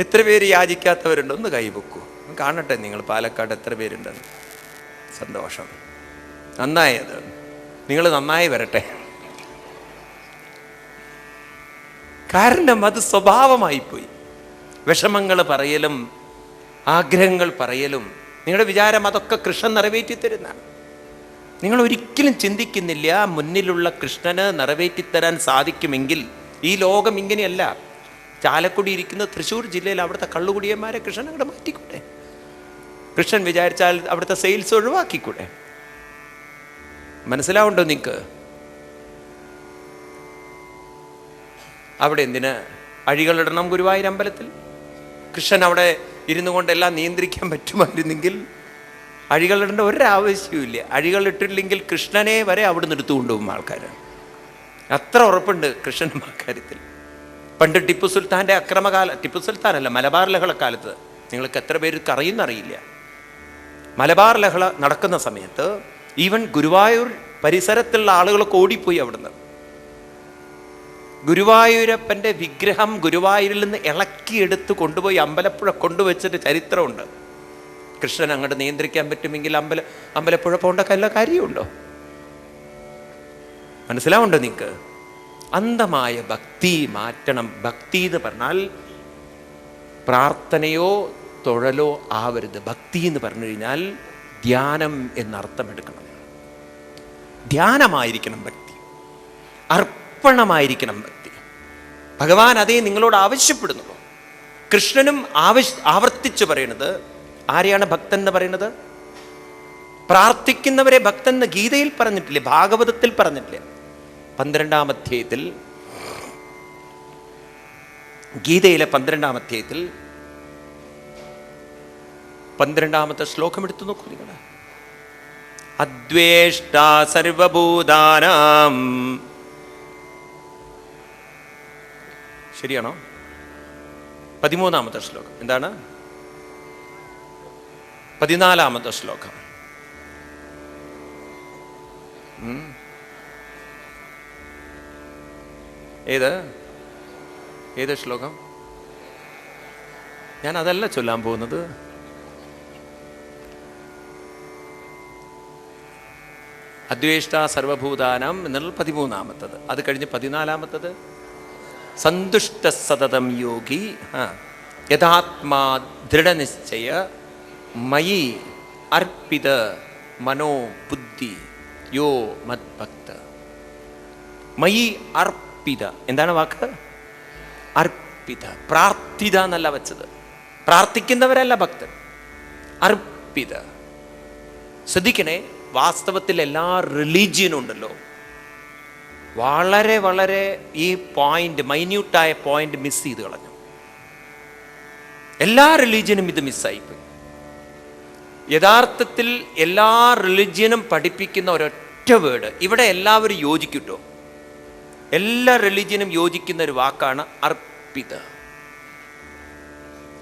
എത്ര പേര് യാചിക്കാത്തവരുണ്ടോ? ഒന്ന് കൈവെക്കൂ, കാണട്ടെ നിങ്ങൾ പാലക്കാട് എത്ര പേരുണ്ടെന്ന്. സന്തോഷം, നന്നായത്. നിങ്ങൾ നന്നായി വരട്ടെ. കാരണം അത് സ്വഭാവമായിപ്പോയി. വിഷമങ്ങൾ പറയലും ആഗ്രഹങ്ങൾ പറയലും. നിങ്ങളുടെ വിചാരം അതൊക്കെ കൃഷ്ണൻ നിറവേറ്റിത്തരുന്നതാണ്. നിങ്ങൾ ഒരിക്കലും ചിന്തിക്കുന്നില്ല, മുന്നിലുള്ള കൃഷ്ണന് നിറവേറ്റിത്തരാൻ സാധിക്കുമെങ്കിൽ ഈ ലോകം ഇങ്ങനെയല്ല. ചാലക്കുടി ഇരിക്കുന്ന തൃശ്ശൂർ ജില്ലയിൽ അവിടുത്തെ കള്ളുകുടിയന്മാരെ കൃഷ്ണൻ അങ്ങോട്ട് മാറ്റിക്കൂടെ? കൃഷ്ണൻ വിചാരിച്ചാൽ അവിടുത്തെ സെയിൽസ് ഒഴിവാക്കിക്കൂടെ? മനസ്സിലാവുണ്ടോ നിങ്ങൾക്ക്? അവിടെ എന്തിന് അഴികളിടണം ഗുരുവായൂർ അമ്പലത്തിൽ? കൃഷ്ണൻ അവിടെ ഇരുന്നു കൊണ്ടെല്ലാം നിയന്ത്രിക്കാൻ പറ്റുമായിരുന്നെങ്കിൽ അഴികളിടേണ്ട ഒരാവശ്യമില്ല. അഴികളിട്ടില്ലെങ്കിൽ കൃഷ്ണനെ വരെ അവിടെ നിന്ന് എടുത്തു കൊണ്ടുപോകും ആൾക്കാർ. അത്ര ഉറപ്പുണ്ട് കൃഷ്ണൻ ആ കാര്യത്തിൽ. പണ്ട് ടിപ്പു സുൽത്താൻ്റെ ടിപ്പു സുൽത്താനല്ല, മലബാർ ലഹളക്കാലത്ത് നിങ്ങൾക്ക് എത്ര പേർക്ക് അറിയുന്നറിയില്ല. മലബാർ ലഹള നടക്കുന്ന സമയത്ത് ഈവൻ ഗുരുവായൂർ പരിസരത്തുള്ള ആളുകളൊക്കെ ഓടിപ്പോയി അവിടുന്ന്. ഗുരുവായൂരപ്പൻ്റെ വിഗ്രഹം ഗുരുവായൂരിൽ നിന്ന് ഇളക്കിയെടുത്ത് കൊണ്ടുപോയി അമ്പലപ്പുഴ കൊണ്ടുവച്ചിട്ട് ചരിത്രമുണ്ട്. കൃഷ്ണൻ അങ്ങോട്ട് നിയന്ത്രിക്കാൻ പറ്റുമെങ്കിൽ അമ്പലപ്പുഴ പോകേണ്ട എല്ലാ കാര്യമുണ്ടോ? മനസ്സിലാവുണ്ടോ നിങ്ങൾക്ക്? അന്ധമായ ഭക്തി മാറ്റണം. ഭക്തി എന്ന് പറഞ്ഞാൽ പ്രാർത്ഥനയോ തൊഴലോ ആവരുത്. ഭക്തി എന്ന് പറഞ്ഞു കഴിഞ്ഞാൽ ധ്യാനം എന്നർത്ഥമെടുക്കണം. ധ്യാനമായിരിക്കണം ഭക്തി, അർപ്പണമായിരിക്കണം ഭക്തി. ഭഗവാൻ അതേ നിങ്ങളോട് ആവശ്യപ്പെടുന്നുള്ളൂ. കൃഷ്ണനും ആവർത്തിച്ച് പറയുന്നത് ആരെയാണ് ഭക്തൻ എന്ന് പറയുന്നത്? പ്രാർത്ഥിക്കുന്നവരെ ഭക്തൻ എന്ന് ഗീതയിൽ പറഞ്ഞിട്ടില്ലേ, ഭാഗവതത്തിൽ പറഞ്ഞിട്ടില്ലേ? 12-ാം അധ്യായത്തിൽ, ഗീതയിലെ 12-ാം അധ്യായത്തിൽ 12-ാമത്തെ ശ്ലോകം എടുത്തു നോക്കൂ നിങ്ങൾ. അദ്വേഷ്ട സർവഭൂതാനാം. ശരിയാണോ? 13-ാമത്തെ ശ്ലോകം എന്താണ്? 14-ാമത്തെ ശ്ലോകം. ഏത് ശ്ലോകം? ഞാൻ അതല്ല ചൊല്ലാൻ പോകുന്നത്. അദ്വേഷ്ട സർവഭൂതാനാം എന്നുള്ള 13-ാമത്തത്. അത് കഴിഞ്ഞ് 14-ാമത്തത് സന്തുഷ്ട സതതം യോഗി യഥാത്മാ ദൃഢനിശ്ചയ മയി അർപ്പിത മനോ ബുദ്ധി യോ മദ്ഭക്ത. മയി അർപ്പിത. എന്താണ് വാക്ക്? അർപ്പിത, പ്രാർത്ഥന. അർപ്പിത എന്നല്ല വെച്ചത്. പ്രാർത്ഥിക്കുന്നവരല്ല ഭക്തൻ, അർപ്പിത. ശ്രദ്ധിക്കണേ, വാസ്തവത്തിൽ എല്ലാ റിലീജിയനും ഉണ്ടല്ലോ, വളരെ വളരെ ഈ പോയിന്റ്, മൈന്യൂട്ടായ പോയിന്റ് മിസ് ചെയ്ത് കളഞ്ഞു. എല്ലാ റിലീജിയനും ഇത് മിസ്സായിപ്പോയി. യഥാർത്ഥത്തിൽ എല്ലാ റിലീജിയനും പഠിപ്പിക്കുന്ന ഒരൊറ്റ വേർഡ് ഇവിടെ എല്ലാവരും യോജിക്കട്ടോ, എല്ലാ റിലീജിയനും യോജിക്കുന്ന ഒരു വാക്കാണ് അർപ്പിത.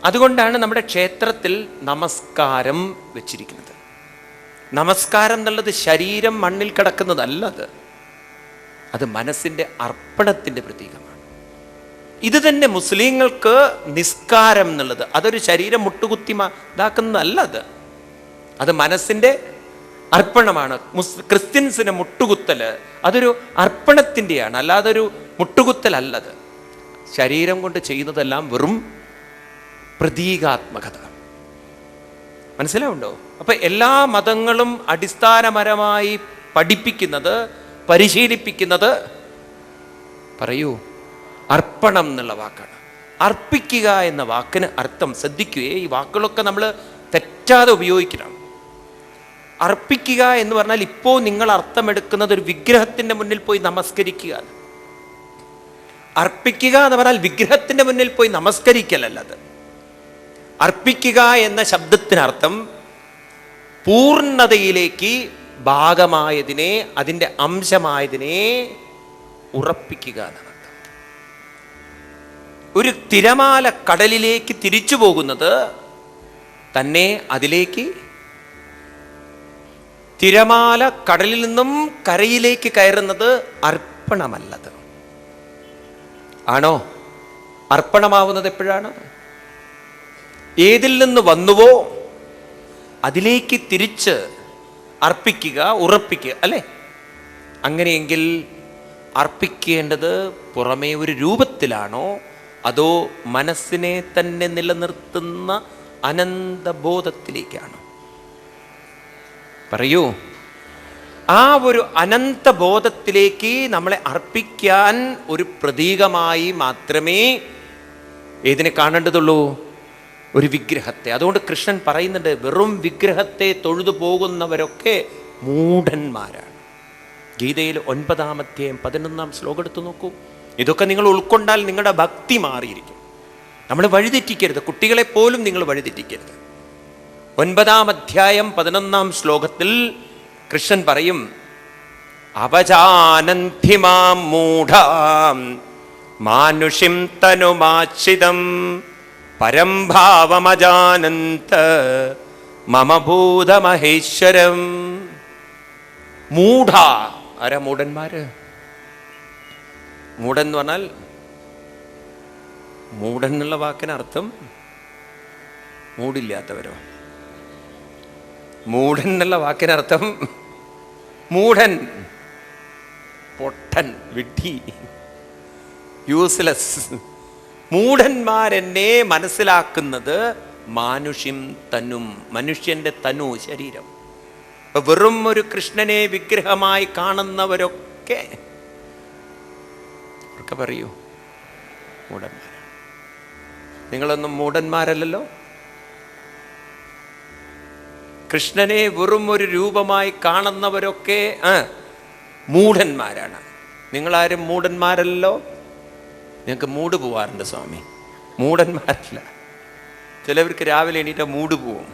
അതുകൊണ്ടാണ് നമ്മുടെ ക്ഷേത്രത്തിൽ നമസ്കാരം വെച്ചിരിക്കുന്നത്. നമസ്കാരം എന്നുള്ളത് ശരീരം മണ്ണിൽ കിടക്കുന്നതല്ല, അത് മനസ്സിൻ്റെ അർപ്പണത്തിൻ്റെ പ്രതീകമാണ്. ഇത് തന്നെ മുസ്ലിങ്ങൾക്ക് നിസ്കാരം എന്നുള്ളത് അതൊരു ശരീരം മുട്ടുകുത്തി ഇതാക്കുന്നതല്ല, അത് മനസ്സിൻ്റെ അർപ്പണമാണ്. ക്രിസ്ത്യൻസിന് മുട്ടുകുത്തല് അതൊരു അർപ്പണത്തിൻ്റെയാണ്, അല്ലാതെ ഒരു മുട്ടുകുത്തലല്ലത്. ശരീരം കൊണ്ട് ചെയ്യുന്നതെല്ലാം വെറും പ്രതീകാത്മകത. മനസ്സിലാവുണ്ടോ? അപ്പൊ എല്ലാ മതങ്ങളും അടിസ്ഥാനപരമായി പഠിപ്പിക്കുന്നത്, പരിശീലിപ്പിക്കുന്നത്, പറയൂ, അർപ്പണം എന്നുള്ള വാക്കാണ്. അർപ്പിക്കുക എന്ന വാക്കിന് അർത്ഥം ശ്രദ്ധിക്കുകയെ, ഈ വാക്കുകളൊക്കെ നമ്മൾ തെറ്റാതെ ഉപയോഗിക്കണം. അർപ്പിക്കുക എന്ന് പറഞ്ഞാൽ ഇപ്പോൾ നിങ്ങൾ അർത്ഥമെടുക്കുന്നത് ഒരു വിഗ്രഹത്തിൻ്റെ മുന്നിൽ പോയി നമസ്കരിക്കുക. അർപ്പിക്കുക എന്ന് പറഞ്ഞാൽ വിഗ്രഹത്തിൻ്റെ മുന്നിൽ പോയി നമസ്കരിക്കലല്ലത്. അർപ്പിക്കുക എന്ന ശബ്ദത്തിനർത്ഥം പൂർണ്ണതയിലേക്ക് ഭാഗമായതിനെ, അതിൻ്റെ അംശമായതിനെ ഉറപ്പിക്കുക എന്നാണ്. ഒരു തിരമാല കടലിലേക്ക് തിരിച്ചു പോകുന്നത് തന്നെ അതിലേക്ക്, തിരമാല കടലിൽ നിന്നും കരയിലേക്ക് കയറുന്നത് അർപ്പണമല്ലത്. ആണോ? അർപ്പണമാവുന്നത് എപ്പോഴാണ്? ഏതിൽ നിന്ന് വന്നുവോ അതിലേക്ക് തിരിച്ച് അർപ്പിക്കുക, ഉറപ്പിക്കുക, അല്ലേ? അങ്ങനെയെങ്കിൽ അർപ്പിക്കേണ്ടത് പുറമേ ഒരു രൂപത്തിലാണോ, അതോ മനസ്സിനെ തന്നെ നിലനിർത്തുന്ന അനന്തബോധത്തിലേക്കാണോ? പറയൂ. ആ ഒരു അനന്തബോധത്തിലേക്ക് നമ്മളെ അർപ്പിക്കാൻ ഒരു പ്രതീകമായി മാത്രമേ ഏതിനെ കാണേണ്ടതുള്ളൂ? ഒരു വിഗ്രഹത്തെ. അതുകൊണ്ട് കൃഷ്ണൻ പറയുന്നുണ്ട്, വെറും വിഗ്രഹത്തെ തൊഴുതു പോകുന്നവരൊക്കെ മൂഢന്മാരാണ്. ഗീതയിൽ 9-ാം അധ്യായം 11-ാം ശ്ലോകം എടുത്തു നോക്കൂ. ഇതൊക്കെ നിങ്ങൾ ഉൾക്കൊണ്ടാൽ നിങ്ങളുടെ ഭക്തി മാറിയിരിക്കും. നമ്മൾ വഴിതെറ്റിക്കരുത്, കുട്ടികളെ പോലും നിങ്ങൾ വഴിതെറ്റിക്കരുത്. 9-ാം അധ്യായം 11-ാം ശ്ലോകത്തിൽ കൃഷ്ണൻ പറയും, അവജാനന്തി മാം മൂഢാം മാനുഷിം തനുമാശ്രിതം പരം ഭാവമജാനന്ത മമ ഭൂതമഹേശ്വരം. മൂഢ. ആരാ മൂഢന്മാര്? മൂഢൻ എന്ന് പറഞ്ഞാൽ, മൂഢൻ എന്നുള്ള വാക്കിനർത്ഥം മൂടില്ലാത്തവരോ? മൂഢൻ എന്നുള്ള വാക്കിനർത്ഥം മൂഢൻ, പൊട്ടൻ, വിഡ്ഢി, യൂസ്ലെസ്. മൂഢന്മാരെന്നെ മനസ്സിലാക്കുന്നത് മാനുഷ്യം തനും, മനുഷ്യന്റെ തനു, ശരീരം. വെറും ഒരു കൃഷ്ണനെ വിഗ്രഹമായി കാണുന്നവരൊക്കെ പറയൂ മൂഢന്മാരാണ്. നിങ്ങളൊന്നും മൂഢന്മാരല്ലല്ലോ. കൃഷ്ണനെ വെറും ഒരു രൂപമായി കാണുന്നവരൊക്കെ മൂഢന്മാരാണ്. നിങ്ങളാരും മൂഢന്മാരല്ലോ. ഞങ്ങൾക്ക് മൂട് പോവാറുണ്ട് സ്വാമി. മൂഢന്മാരല്ല. ചിലവർക്ക് രാവിലെ എണീറ്റ മൂട് പോവും,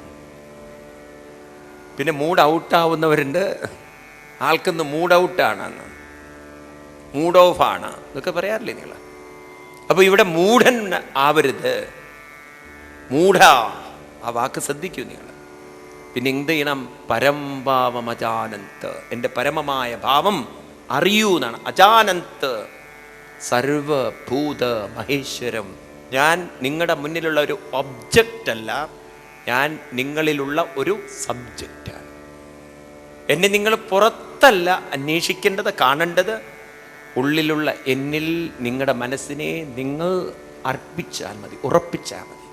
പിന്നെ മൂഡ് ഔട്ടാവുന്നവരുണ്ട്. ആൾക്കൊന്ന് മൂഡ് ഔട്ടാണെന്ന്, മൂഡ് ഓഫാണ്, ഇതൊക്കെ പറയാറില്ലേ നിങ്ങൾ? അപ്പോൾ ഇവിടെ മൂഢൻ ആവരുത്. മൂഢ, ആ വാക്ക് ശ്രദ്ധിക്കൂ നിങ്ങൾ. പിന്നെ എന്ത് ചെയ്യണം? പരംഭാവം അജാനന്ത്, എൻ്റെ പരമമായ ഭാവം അറിയൂ എന്നാണ്. അജാനന്ത് സർവഭൂത മഹേശ്വരം. ഞാൻ നിങ്ങളുടെ മുന്നിലുള്ള ഒരു ഒബ്ജക്റ്റ് അല്ല, ഞാൻ നിങ്ങളിലുള്ള ഒരു സബ്ജക്റ്റാണ്. എന്നെ നിങ്ങൾ പുറത്തല്ല അന്വേഷിക്കേണ്ടത്, കാണേണ്ടത്. ഉള്ളിലുള്ള എന്നിൽ നിങ്ങളുടെ മനസ്സിനെ നിങ്ങൾ അർപ്പിച്ചാൽ മതി, ഉറപ്പിച്ചാൽ മതി.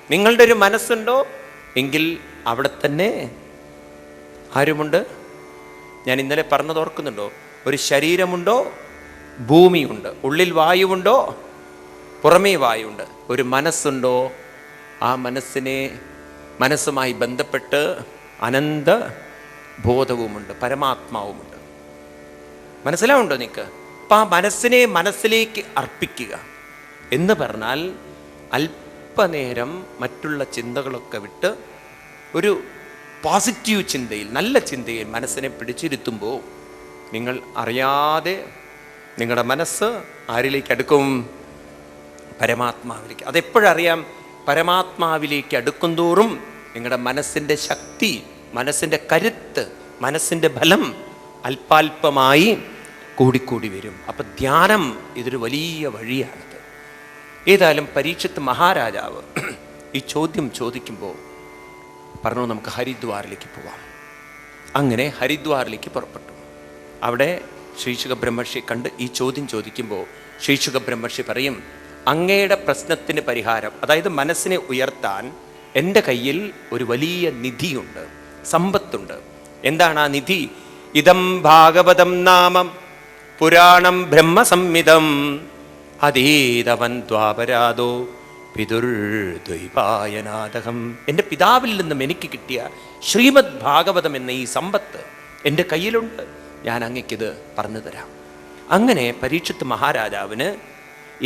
നിങ്ങളുടെ ഒരു മനസ്സുണ്ടോ എങ്കിൽ അവിടെ തന്നെ ആരുമുണ്ട്. ഞാൻ ഇന്നലെ പറഞ്ഞത് ഓർക്കുന്നുണ്ടോ? ഒരു ശരീരമുണ്ടോ, ഭൂമിയുണ്ട്. ഉള്ളിൽ വായുവുണ്ടോ, പുറമേ വായുണ്ട്. ഒരു മനസ്സുണ്ടോ? ആ മനസ്സുമായി ബന്ധപ്പെട്ട് അനന്ത ബോധവുമുണ്ട്, പരമാത്മാവുമുണ്ട്. മനസ്സിലാവുണ്ടോ നിനക്ക്? അപ്പം ആ മനസ്സിനെ മനസ്സിലേക്ക് അർപ്പിക്കുക എന്ന് പറഞ്ഞാൽ അല്പനേരം മറ്റുള്ള ചിന്തകളൊക്കെ വിട്ട് ഒരു പോസിറ്റീവ് ചിന്തയിൽ, നല്ല ചിന്തയിൽ മനസ്സിനെ പിടിച്ചിരുത്തുമ്പോൾ നിങ്ങൾ അറിയാതെ നിങ്ങളുടെ മനസ്സ് ആരിലേക്ക് അടുക്കും? പരമാത്മാവിലേക്ക്. അതെപ്പോഴറിയാം? പരമാത്മാവിലേക്ക് അടുക്കും തോറും നിങ്ങളുടെ മനസ്സിൻ്റെ ശക്തി, മനസ്സിൻ്റെ കരുത്ത്, മനസ്സിൻ്റെ ബലം അല്പാൽപമായി കൂടിക്കൂടി വരും. അപ്പം ധ്യാനം ഇതൊരു വലിയ വഴിയാണിത്. ഏതായാലും പരീക്ഷിത്ത് മഹാരാജാവ് ഈ ചോദ്യം ചോദിക്കുമ്പോൾ പറഞ്ഞു, നമുക്ക് ഹരിദ്വാറിലേക്ക് പോവാം. അങ്ങനെ ഹരിദ്വാറിലേക്ക് പുറപ്പെട്ടു. അവിടെ ശ്രീശുക ബ്രഹ്മർഷി കണ്ട് ഈ ചോദ്യം ചോദിക്കുമ്പോൾ ശ്രീശുക ബ്രഹ്മർഷി പറയും, അങ്ങയുടെ പ്രശ്നത്തിന് പരിഹാരം, അതായത് മനസ്സിനെ ഉയർത്താൻ എൻ്റെ കയ്യിൽ ഒരു വലിയ നിധിയുണ്ട്, സമ്പത്തുണ്ട്. എന്താണ് ആ നിധി? ഇതം ഭാഗവതം നാമം പുരാണം ബ്രഹ്മസംഹിതം അതേതവൻ ദ്വാപരാദോ പിതുർദ്വൈപായനാദകം. എൻ്റെ പിതാവിൽ നിന്നും എനിക്ക് കിട്ടിയ ശ്രീമദ് ഭാഗവതം എന്ന ഈ സമ്പത്ത് എൻ്റെ കയ്യിലുണ്ട്, ഞാൻ അങ്ങയ്ക്കിത് പറഞ്ഞു തരാം. അങ്ങനെ പരീക്ഷിത്ത് മഹാരാജാവിന്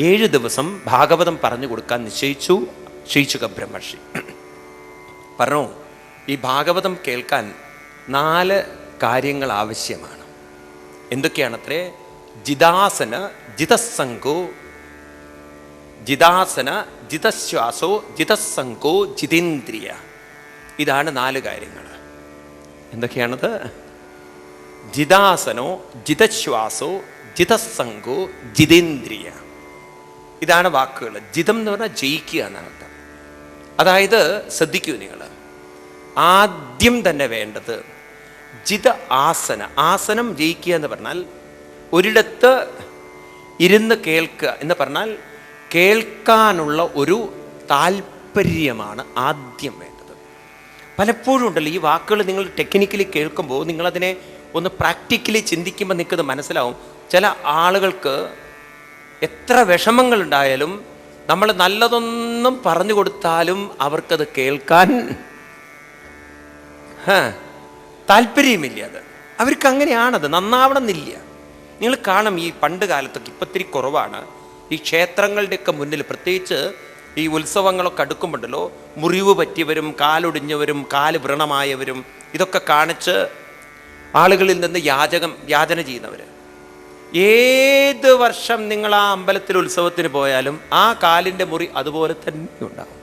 7 ദിവസം ഭാഗവതം പറഞ്ഞു കൊടുക്കാൻ നിശ്ചയിച്ചു ശ്രീശുക ബ്രഹ്മർഷി. പറഞ്ഞു, ഈ ഭാഗവതം കേൾക്കാൻ 4 കാര്യങ്ങൾ ആവശ്യമാണ്. എന്തൊക്കെയാണത്രേ? ജിതാസന ജിതസംഗോ, ജിതാസന ജിതശ്വാസോ, ജിതസംഗോ, ജിതേന്ദ്രിയ. ഇതാണ് 4 കാര്യങ്ങൾ. എന്തൊക്കെയാണത്? ജിതാസനോ, ജിതശ്വാസോ, ജിതസംഗോ, ജിതേന്ദ്രിയ. ഇതാണ് വാക്കുകൾ. ജിതം എന്ന് പറഞ്ഞാൽ ജയിക്കുക എന്നാണ് അർത്ഥം. അതായത് ശ്രദ്ധിക്കൂ നിങ്ങൾ, ആദ്യം തന്നെ വേണ്ടത് ജിത ആസന. ആസനം ജയിക്കുക എന്ന് പറഞ്ഞാൽ ഒരിടത്ത് ഇരുന്ന് കേൾക്കുക എന്ന് പറഞ്ഞാൽ കേൾക്കാനുള്ള ഒരു താല്പര്യമാണ് ആദ്യം വേണ്ടത്. പലപ്പോഴും ഉണ്ടല്ലോ ഈ വാക്കുകൾ നിങ്ങൾ ടെക്നിക്കലി കേൾക്കുമ്പോൾ നിങ്ങളതിനെ ഒന്ന് പ്രാക്ടിക്കലി ചിന്തിക്കുമ്പോൾ നിൽക്കുന്നത് മനസ്സിലാവും. ചില ആളുകൾക്ക് എത്ര വിഷമങ്ങളുണ്ടായാലും നമ്മൾ നല്ലതൊന്നും പറഞ്ഞു കൊടുത്താലും അവർക്കത് കേൾക്കാൻ താല്പര്യമില്ല. അത് അവർക്ക് അങ്ങനെയാണത്, നന്നാവണമെന്നില്ല. നിങ്ങൾ കാണും ഈ പണ്ട് കാലത്തൊക്കെ, ഇപ്പം ഇത്തിരി കുറവാണ്, ഈ ക്ഷേത്രങ്ങളുടെയൊക്കെ മുന്നിൽ പ്രത്യേകിച്ച് ഈ ഉത്സവങ്ങളൊക്കെ അടുക്കുമ്പോണ്ടല്ലോ മുറിവ് പറ്റിയവരും കാലൊടിഞ്ഞവരും കാല് വ്രണമായവരും ഇതൊക്കെ കാണിച്ച് ആളുകളിൽ നിന്ന് യാചന ചെയ്യുന്നവർ. ഏത് വർഷം നിങ്ങൾ ആ അമ്പലത്തിൽ ഉത്സവത്തിന് പോയാലും ആ കാലിൻ്റെ മുറി അതുപോലെ തന്നെ ഉണ്ടാകും.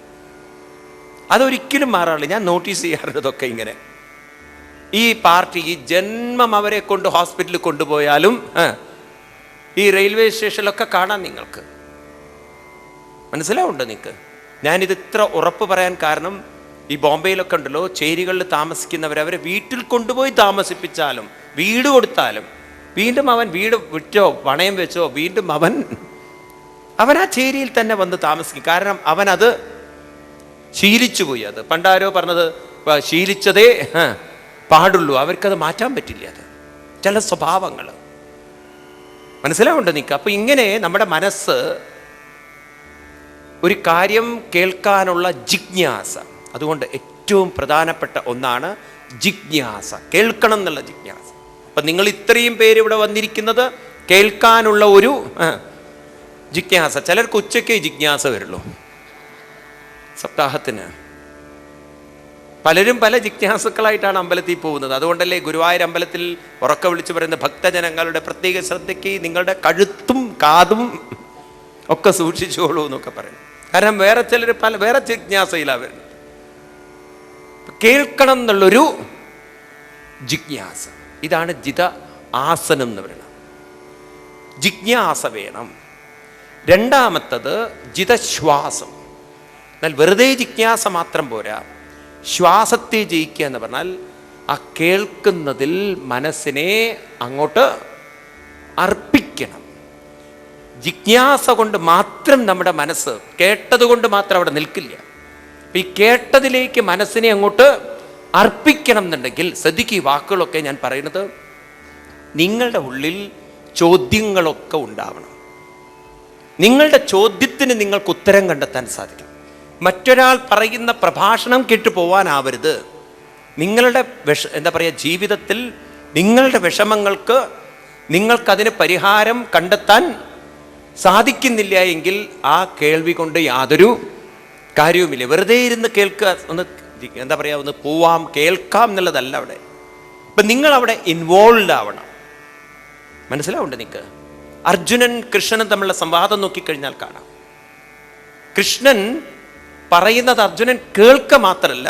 അതൊരിക്കലും മാറാറില്ല. ഞാൻ നോട്ടീസ് ചെയ്യാറുള്ളതൊക്കെ ഇങ്ങനെ. ഈ പാർട്ടി ഈ ജന്മം അവരെ കൊണ്ട് ഹോസ്പിറ്റലിൽ കൊണ്ടുപോയാലും ഈ റെയിൽവേ സ്റ്റേഷനിലൊക്കെ കാണാം. നിങ്ങൾക്ക് മനസ്സിലാവുണ്ടോ? നിങ്ങൾക്ക് ഞാനിത് ഇത്ര ഉറപ്പ് പറയാൻ കാരണം, ഈ ബോംബെയിലൊക്കെ ഉണ്ടല്ലോ ചേരികളിൽ താമസിക്കുന്നവരെ വീട്ടിൽ കൊണ്ടുപോയി താമസിപ്പിച്ചാലും വീട് കൊടുത്താലും വീണ്ടും അവൻ വീട് വിറ്റോ പണയം വെച്ചോ വീണ്ടും അവൻ ആ ചേരിയിൽ തന്നെ വന്ന് താമസിക്കും. കാരണം അവനത് ശീലിച്ചു പോയി. അത് പണ്ടാരോ പറഞ്ഞത്, ശീലിച്ചതേ പാടുള്ളൂ, അവർക്കത് മാറ്റാൻ പറ്റില്ല. അത് ചില സ്വഭാവങ്ങൾ മനസ്സിലാവുണ്ടോ നിൽക്കുക? അപ്പം ഇങ്ങനെ നമ്മുടെ മനസ്സ് ഒരു കാര്യം കേൾക്കാനുള്ള ജിജ്ഞാസ. അതുകൊണ്ട് ഏറ്റവും പ്രധാനപ്പെട്ട ഒന്നാണ് ജിജ്ഞാസ, കേൾക്കണം എന്നുള്ള ജിജ്ഞാസ. അപ്പം നിങ്ങൾ ഇത്രയും പേര് ഇവിടെ വന്നിരിക്കുന്നത് കേൾക്കാനുള്ള ഒരു ജിജ്ഞാസ. ചിലർക്ക് ഉച്ചയ്ക്കേ ജിജ്ഞാസ വരുള്ളൂ സപ്താഹത്തിന്. പലരും പല ജിജ്ഞാസുക്കളായിട്ടാണ് അമ്പലത്തിൽ പോകുന്നത്. അതുകൊണ്ടല്ലേ ഗുരുവായൂർ അമ്പലത്തിൽ ഉറക്ക വിളിച്ചു പറയുന്ന ഭക്തജനങ്ങളുടെ പ്രത്യേക ശ്രദ്ധയ്ക്ക് നിങ്ങളുടെ കഴുത്തും കാതും ഒക്കെ സൂക്ഷിച്ചോളൂ എന്നൊക്കെ പറയും. കാരണം വേറെ ചിലർ വേറെ ജിജ്ഞാസയിലാണ് വരുന്നത്. കേൾക്കണം എന്നുള്ളൊരു ജിജ്ഞാസ, ഇതാണ് ജിത ആസനം എന്ന് പറയുന്നത്. ജിജ്ഞാസ വേണം. രണ്ടാമത്തത് ജിതശ്വാസം. എന്നാൽ വെറുതെ ജിജ്ഞാസ മാത്രം പോരാ, ശ്വാസത്തെ ജയിക്കുക എന്ന് പറഞ്ഞാൽ ആ കേൾക്കുന്നതിൽ മനസ്സിനെ അങ്ങോട്ട് അർപ്പിക്കണം. ജിജ്ഞാസ കൊണ്ട് മാത്രം നമ്മുടെ മനസ്സ് കേട്ടത് കൊണ്ട് മാത്രം അവിടെ നിൽക്കില്ല. ഈ കേട്ടതിലേക്ക് മനസ്സിനെ അങ്ങോട്ട് അർപ്പിക്കണം എന്നുണ്ടെങ്കിൽ ശ്രദ്ധിക്കുക, ഈ വാക്കുകളൊക്കെ ഞാൻ പറയുന്നത് നിങ്ങളുടെ ഉള്ളിൽ ചോദ്യങ്ങളൊക്കെ ഉണ്ടാവണം. നിങ്ങളുടെ ചോദ്യത്തിന് ചോദ്യത്തിന് നിങ്ങൾക്ക് ഉത്തരം കണ്ടെത്താൻ സാധിക്കും. മറ്റൊരാൾ പറയുന്ന പ്രഭാഷണം കേട്ടു പോവാനാവരുത്. നിങ്ങളുടെ എന്താ പറയുക, ജീവിതത്തിൽ നിങ്ങളുടെ വിഷമങ്ങൾക്ക് നിങ്ങൾക്കതിന് പരിഹാരം കണ്ടെത്താൻ സാധിക്കുന്നില്ല എങ്കിൽ ആ കേൾവി കൊണ്ട് യാതൊരു കാര്യവുമില്ല. വെറുതെ ഇരുന്ന് കേൾക്കുക, ഒന്ന് എന്താ പറയുക, ഒന്ന് പോവാം കേൾക്കാം എന്നുള്ളതല്ല അവിടെ. ഇപ്പം നിങ്ങളവിടെ ഇൻവോൾവ് ആവണം. മനസ്സിലാവുണ്ട് നിങ്ങൾക്ക്? അർജുനൻ കൃഷ്ണനും തമ്മിലുള്ള സംവാദം നോക്കിക്കഴിഞ്ഞാൽ കാണാം. കൃഷ്ണൻ പറയുന്നത് അർജുനൻ കേൾക്കുക മാത്രമല്ല,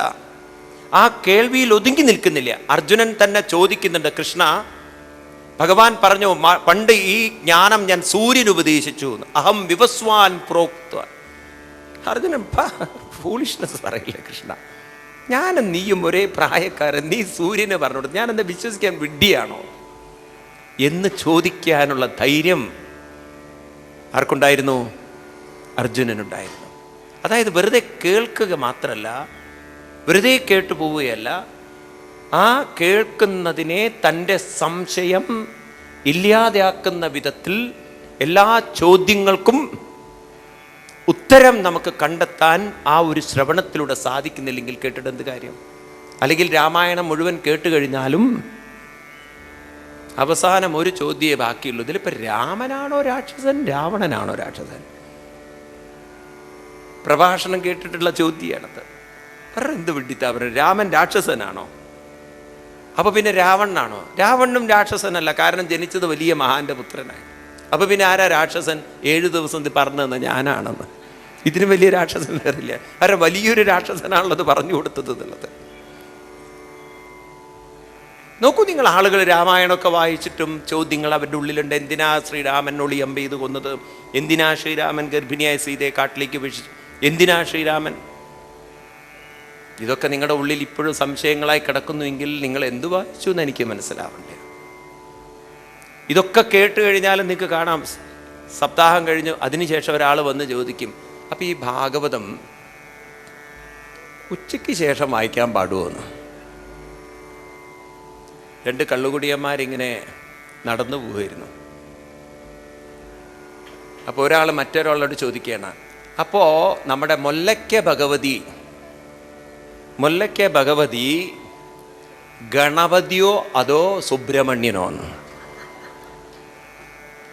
ആ കേൾവിയിൽ ഒതുങ്ങി നിൽക്കുന്നില്ല. അർജുനൻ തന്നെ ചോദിക്കുന്നുണ്ട്, കൃഷ്ണ, ഭഗവാൻ പറഞ്ഞു പണ്ട് ഈ ജ്ഞാനം ഞാൻ സൂര്യന് ഉപദേശിച്ചു, അഹം വിവസ്വാൻ പ്രോക്ത. അർജുനൻ ഫൂളിഷ്നെസ് പറയില്ല, കൃഷ്ണ, ഞാനും നീയും ഒരേ പ്രായക്കാരൻ, നീ സൂര്യനെ പറഞ്ഞോട് ഞാൻ എന്താ വിശ്വസിക്കാൻ വിഡ്ഢിയാണോ എന്ന് ചോദിക്കാനുള്ള ധൈര്യം ആർക്കുണ്ടായിരുന്നു? അർജുനനുണ്ടായിരുന്നു. അതായത് വെറുതെ കേൾക്കുക മാത്രമല്ല, വെറുതെ കേട്ടു പോവുകയല്ല, ആ കേൾക്കുന്നതിനെ തൻ്റെ സംശയം ഇല്ലാതെയാക്കുന്ന വിധത്തിൽ എല്ലാ ചോദ്യങ്ങൾക്കും ഉത്തരം നമുക്ക് കണ്ടെത്താൻ ആ ഒരു ശ്രവണത്തിലൂടെ സാധിക്കുന്നില്ലെങ്കിൽ കേട്ടിട്ട് എന്ത് കാര്യം? അല്ലെങ്കിൽ രാമായണം മുഴുവൻ കേട്ട് കഴിഞ്ഞാലും അവസാനം ഒരു ചോദ്യമേ ബാക്കിയുള്ളൂ. ഇതിലിപ്പോൾ രാമനാണോ രാക്ഷസൻ, രാവണനാണോ രാക്ഷസൻ? പ്രഭാഷണം കേട്ടിട്ടുള്ള ചോദ്യമാണത്. വേറെ എന്ത് വിഡിത്താ പറയുക? രാമൻ രാക്ഷസനാണോ? അപ്പോൾ പിന്നെ രാവണനാണോ? രാവണനും രാക്ഷസനല്ല, കാരണം ജനിച്ചത് വലിയ മഹാന്റെ പുത്രനായി. അപ്പോൾ പിന്നെ ആരാ രാക്ഷസൻ? 7 ദിവസം ഇത് പറഞ്ഞു തന്ന ഞാനാണെന്ന്. ഇതിന് വലിയ രാക്ഷസൻ വരില്ല. ആരാ വലിയൊരു രാക്ഷസനാണുള്ളത് പറഞ്ഞു കൊടുത്തത് എന്നുള്ളത്. നോക്കൂ നിങ്ങൾ, ആളുകൾ രാമായണമൊക്കെ വായിച്ചിട്ടും ചോദ്യങ്ങൾ അവരുടെ ഉള്ളിലുണ്ട്. എന്തിനാ ശ്രീരാമൻ ഒളിയമ്പ് ചെയ്ത് കൊന്നത്? എന്തിനാ ശ്രീരാമൻ ഗർഭിണിയായ സീതയെ കാട്ടിലേക്ക് വീഴ്ച? എന്തിനാ ശ്രീരാമൻ? ഇതൊക്കെ നിങ്ങളുടെ ഉള്ളിൽ ഇപ്പോഴും സംശയങ്ങളായി കിടക്കുന്നുവെങ്കിൽ നിങ്ങൾ എന്തു വായിച്ചു എന്ന് എനിക്ക് മനസ്സിലാവണ്ടേ? ഇതൊക്കെ കേട്ട് കഴിഞ്ഞാലും നിങ്ങൾക്ക് കാണാം, സപ്താഹം കഴിഞ്ഞു അതിനുശേഷം ഒരാൾ വന്ന് ചോദിക്കും, അപ്പം ഈ ഭാഗവതം ഉച്ചയ്ക്ക് ശേഷം വായിക്കാൻ പാടുമോ എന്ന്. 2 കള്ളുകുടിയന്മാരിങ്ങനെ നടന്നു പോവുമായിരുന്നു. അപ്പോൾ ഒരാൾ മറ്റൊരാളോട് ചോദിക്കുകയാണ്, അപ്പോൾ നമ്മുടെ മുല്ലയ്ക്ക ഭഗവതി ഗണപതിയോ അതോ സുബ്രഹ്മണ്യനോ എന്ന്.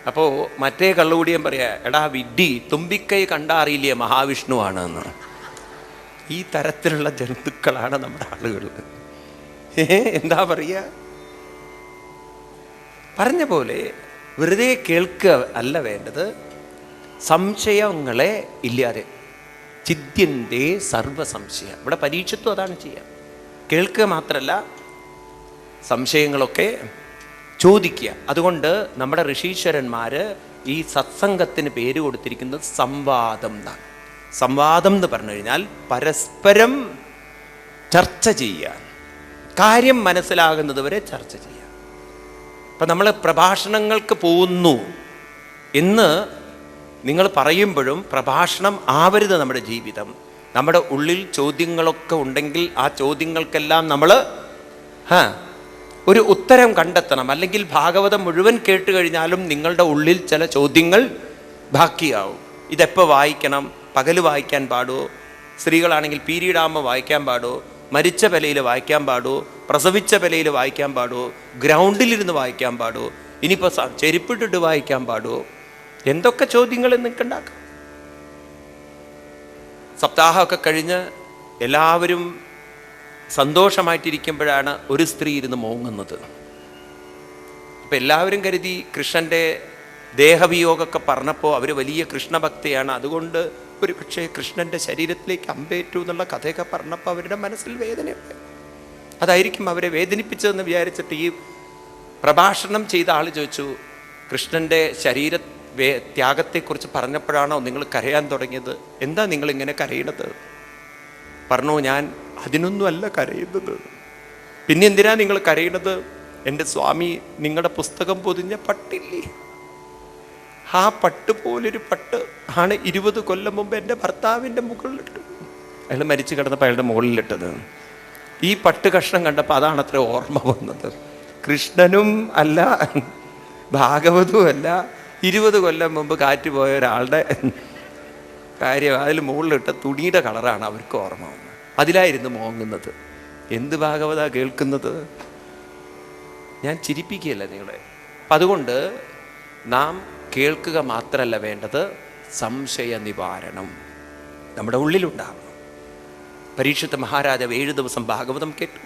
അപ്പോൾ മറ്റേ കള്ളുകൂടിയൻ പറയാ, എടാ വിഡ്ഢി, തുമ്പിക്കൈ കണ്ടാ അറിയില്ലേ മഹാവിഷ്ണുവാണ് എന്ന്. ഈ തരത്തിലുള്ള ജന്തുക്കളാണ് നമ്മുടെ ആളുകൾ. എന്താ പറയുക? പറഞ്ഞ പോലെ വെറുതെ കേൾക്കുക അല്ല വേണ്ടത്, സംശയങ്ങളെ ഇല്ലാതെ. ചിദ്യന്തേ സർവസംശയ. ഇവിടെ പരീക്ഷത്വം അതാണ് ചെയ്യുക. കേൾക്കുക മാത്രമല്ല, സംശയങ്ങളൊക്കെ ചോദിക്കുക. അതുകൊണ്ട് നമ്മുടെ ഋഷീശ്വരന്മാർ ഈ സത്സംഗത്തിന് പേര് കൊടുത്തിരിക്കുന്നത് സംവാദം എന്നാണ്. സംവാദം എന്ന് പറഞ്ഞു കഴിഞ്ഞാൽ പരസ്പരം ചർച്ച ചെയ്യുക, കാര്യം മനസ്സിലാകുന്നത് വരെ ചർച്ച ചെയ്യുക. അപ്പം നമ്മൾ പ്രഭാഷണങ്ങൾക്ക് പോകുന്നു എന്ന് നിങ്ങൾ പറയുമ്പോഴും പ്രഭാഷണം ആവരുത് നമ്മുടെ ജീവിതം. നമ്മുടെ ഉള്ളിൽ ചോദ്യങ്ങളൊക്കെ ഉണ്ടെങ്കിൽ ആ ചോദ്യങ്ങൾക്കെല്ലാം നമ്മൾ ഒരു ഉത്തരം കണ്ടെത്തണം. അല്ലെങ്കിൽ ഭാഗവതം മുഴുവൻ കേട്ട് കഴിഞ്ഞാലും നിങ്ങളുടെ ഉള്ളിൽ ചില ചോദ്യങ്ങൾ ബാക്കിയാവും. ഇതെപ്പോൾ വായിക്കണം? പകല് വായിക്കാൻ പാടുമോ? സ്ത്രീകളാണെങ്കിൽ പീരീഡ് ആകുമ്പോൾ വായിക്കാൻ പാടുമോ? മരിച്ച പെലയിൽ വായിക്കാൻ പാടുമോ? പ്രസവിച്ച പെലയിൽ വായിക്കാൻ പാടുമോ? ഗ്രൗണ്ടിലിരുന്ന് വായിക്കാൻ പാടുമോ? ഇനിയിപ്പോൾ ചെരുപ്പിട്ടിട്ട് വായിക്കാൻ പാടുമോ? എന്തൊക്കെ ചോദ്യങ്ങൾ നിൽക്കുണ്ടാക്കാം. സപ്താഹമൊക്കെ കഴിഞ്ഞ് എല്ലാവരും സന്തോഷമായിട്ടിരിക്കുമ്പോഴാണ് ഒരു സ്ത്രീ ഇരുന്ന് മോങ്ങുന്നത്. അപ്പം എല്ലാവരും കരുതി കൃഷ്ണൻ്റെ ദേഹവിയോഗമൊക്കെ പറഞ്ഞപ്പോൾ അവർ വലിയ കൃഷ്ണഭക്തയാണ്, അതുകൊണ്ട് ഒരു പക്ഷേ കൃഷ്ണൻ്റെ ശരീരത്തിലേക്ക് അമ്പേറ്റു എന്നുള്ള കഥയൊക്കെ പറഞ്ഞപ്പോൾ അവരുടെ മനസ്സിൽ വേദനയുണ്ട്. അതായിരിക്കും അവരെ വേദനിപ്പിച്ചതെന്ന് വിചാരിച്ചിട്ട് ഈ പ്രഭാഷണം ചെയ്ത ആൾ ചോദിച്ചു, കൃഷ്ണൻ്റെ ത്യാഗത്തെക്കുറിച്ച് പറഞ്ഞപ്പോഴാണോ നിങ്ങൾ കരയാൻ തുടങ്ങിയത്? എന്താ നിങ്ങളിങ്ങനെ കരയണത്? പറഞ്ഞു, ഞാൻ അതിനൊന്നുമല്ല കരയുന്നത്. പിന്നെ എന്തിനാ നിങ്ങൾ കരയണത്? എൻ്റെ സ്വാമി നിങ്ങളുടെ പുസ്തകം പൊതിഞ്ഞ പട്ടില്ലേ, ആ പട്ട് പോലൊരു പട്ട് ആണ് 20 കൊല്ലം മുമ്പ് എൻ്റെ ഭർത്താവിൻ്റെ മുകളിലിട്ടത്. അയാൾ മരിച്ചു കിടന്നപ്പോൾ അയാളുടെ മുകളിലിട്ടത്. ഈ പട്ട് കഷ്ണം കണ്ടപ്പോൾ അതാണ് അത്ര ഓർമ്മ വന്നത്. കൃഷ്ണനും അല്ല, ഭാഗവതവും അല്ല, 20 കൊല്ലം മുമ്പ് കാറ്റുപോയ ഒരാളുടെ കാര്യം അതിൽ മുകളിലിട്ട തുണിയുടെ കളറാണ് അവർക്ക് ഓർമ്മ വന്നത്. അതിലായിരുന്നു മോങ്ങുന്നത്. എന്ത് ഭാഗവത കേൾക്കുന്നത്? ഞാൻ ചിരിപ്പിക്കുകയല്ല നിങ്ങളെ. അപ്പം അതുകൊണ്ട് നാം കേൾക്കുക മാത്രമല്ല വേണ്ടത്, സംശയ നിവാരണം നമ്മുടെ ഉള്ളിലുണ്ടാകണം. പരീക്ഷിത്ത മഹാരാജാവ് 7 ദിവസം ഭാഗവതം കേട്ടു.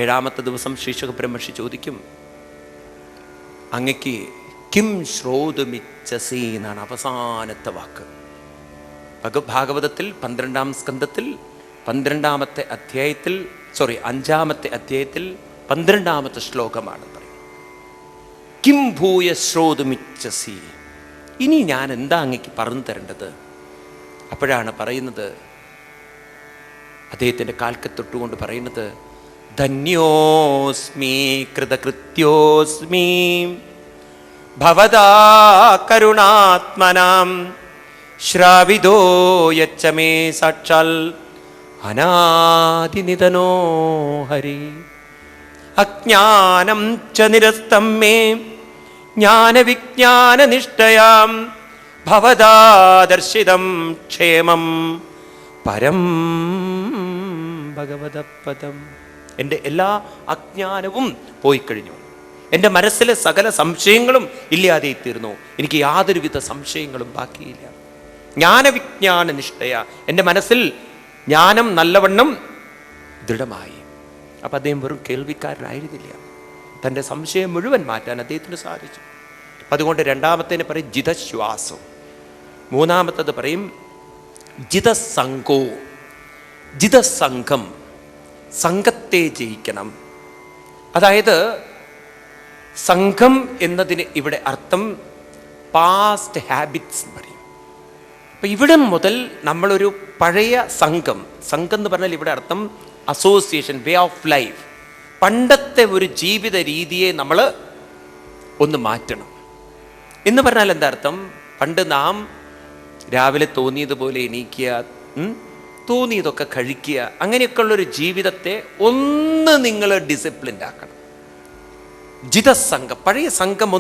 7ാമത്തെ ദിവസം ശ്രീശുക ബ്രഹ്മർഷി ചോദിക്കും, അങ്ങക്ക് കിം ശ്രോതുമിച്ഛസി എന്നാണ് അവസാനത്തെ വാക്ക്. ഭാഗവതത്തിൽ 12ാം സ്കന്ധത്തിൽ 5ാമത്തെ അധ്യായത്തിൽ 12ാമത്തെ ശ്ലോകമാണ് പറയുന്നത്. കിം ഭൂയ ശ്രോതുമിച്ഛസി, ഇനി ഞാൻ എന്താ അങ്ങക്ക് പറഞ്ഞു തരേണ്ടത്? അപ്പോഴാണ് പറയുന്നത്, അദ്ദേഹത്തിൻ്റെ കാൽക്കത്തൊട്ടുകൊണ്ട് പറയുന്നത്, ധന്യോസ്മി കൃതകൃത്യോസ്മി ഭവതാ കരുണാത്മനാം ശ്രാവിതോ യച്ഛ മേ സാക്ഷാൽ അനാദിനിധനോ ഹരി അജ്ഞാനം ച നിരസ്തം മേ ജ്ഞാനവിജ്ഞാനനിഷ്ഠയാം ഭവതാ ദർശിതം ക്ഷേമം പരം ഭഗവതപദം. എൻ്റെ എല്ലാ അജ്ഞാനവും പോയിക്കഴിഞ്ഞു. എൻ്റെ മനസ്സിലെ സകല സംശയങ്ങളും ഇല്ലാതെ തീർന്നു. എനിക്ക് യാതൊരുവിധ സംശയങ്ങളും ബാക്കിയില്ല. ജ്ഞാനവിജ്ഞാന നിഷ്ഠയ, എൻ്റെ മനസ്സിൽ ജ്ഞാനം നല്ലവണ്ണം ദൃഢമായി. അപ്പം അദ്ദേഹം വെറും കേൾവിക്കാരനായിരുന്നില്ല. തൻ്റെ സംശയം മുഴുവൻ മാറ്റാൻ അദ്ദേഹത്തിന് സാധിച്ചു. അതുകൊണ്ട് 2ാമത്തേന് പറയും ജിതശ്വാസം, 3ാമത്തത് പറയും ജിതസംഘോ. ജിതസംഘം, സംഘത്തെ ജയിക്കണം. അതായത് സംഘം എന്നതിന് ഇവിടെ അർത്ഥം പാസ്റ്റ് ഹാബിറ്റ്സ് എന്ന് പറയും. അപ്പം ഇവിടെ മുതൽ നമ്മളൊരു പഴയ സംഘം എന്ന് പറഞ്ഞാൽ ഇവിടെ അർത്ഥം അസോസിയേഷൻ, വേ ഓഫ് ലൈഫ്. പണ്ടത്തെ ഒരു ജീവിത രീതിയെ നമ്മൾ ഒന്ന് മാറ്റണം എന്ന് പറഞ്ഞാൽ എന്താ അർത്ഥം? പണ്ട് നാം രാവിലെ തോന്നിയതുപോലെ എണീക്കുക, തോന്നിയതൊക്കെ കഴിക്കുക, അങ്ങനെയൊക്കെയുള്ളൊരു ജീവിതത്തെ ഒന്ന് നിങ്ങൾ ഡിസിപ്ലിൻഡ് ആക്കണം. ജിതസംഘം, പഴയ സംഘം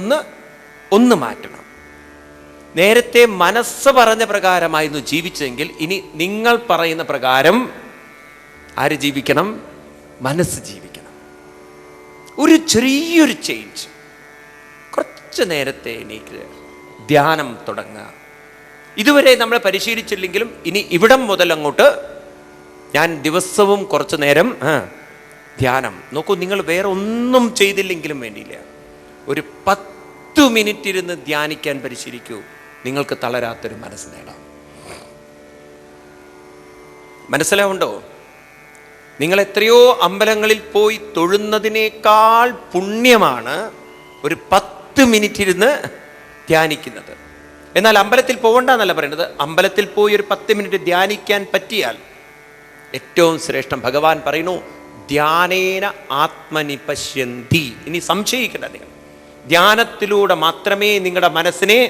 ഒന്ന് മാറ്റണം. നേരത്തെ മനസ്സ് പറഞ്ഞ പ്രകാരമായിരുന്നു ജീവിച്ചെങ്കിൽ ഇനി നിങ്ങൾ പറയുന്ന പ്രകാരം ആര് ജീവിക്കണം? മനസ്സ് ജീവിക്കണം. ഒരു ചെറിയൊരു ചേഞ്ച്, കുറച്ച് നേരത്തെ എണീക്കുക, ധ്യാനം തുടങ്ങുക. ഇതുവരെ നമ്മൾ പരിശീലിച്ചില്ലെങ്കിലും ഇനി ഇവിടം മുതൽ അങ്ങോട്ട് ഞാൻ ദിവസവും കുറച്ച് നേരം ധ്യാനം. നോക്കൂ, നിങ്ങൾ വേറെ ഒന്നും ചെയ്തില്ലെങ്കിലും വേണ്ടിയില്ല, ഒരു 10 മിനിറ്റ് ഇരുന്ന് ധ്യാനിക്കാൻ പരിശീലിക്കൂ. നിങ്ങൾക്ക് തളരാത്തൊരു മനസ്സ് നേടാം. മനസ്സിലാവുണ്ടോ? നിങ്ങൾ എത്രയോ അമ്പലങ്ങളിൽ പോയി തൊഴുന്നതിനേക്കാൾ പുണ്യമാണ് ഒരു 10 മിനിറ്റ് ഇരുന്ന് ധ്യാനിക്കുന്നത്. എന്നാൽ അമ്പലത്തിൽ പോകണ്ടെന്നല്ല പറയുന്നത്, അമ്പലത്തിൽ പോയി ഒരു 10 മിനിറ്റ് ധ്യാനിക്കാൻ പറ്റിയാൽ ഏറ്റവും ശ്രേഷ്ഠം. ഭഗവാൻ പറയുന്നു, ധ്യാനേന ആത്മനി പശ്യന്തി. ഇനി സംശയിക്കണ്ട, നിങ്ങൾ ധ്യാനത്തിലൂടെ മാത്രമേ നിങ്ങളുടെ മനസ്സിനെ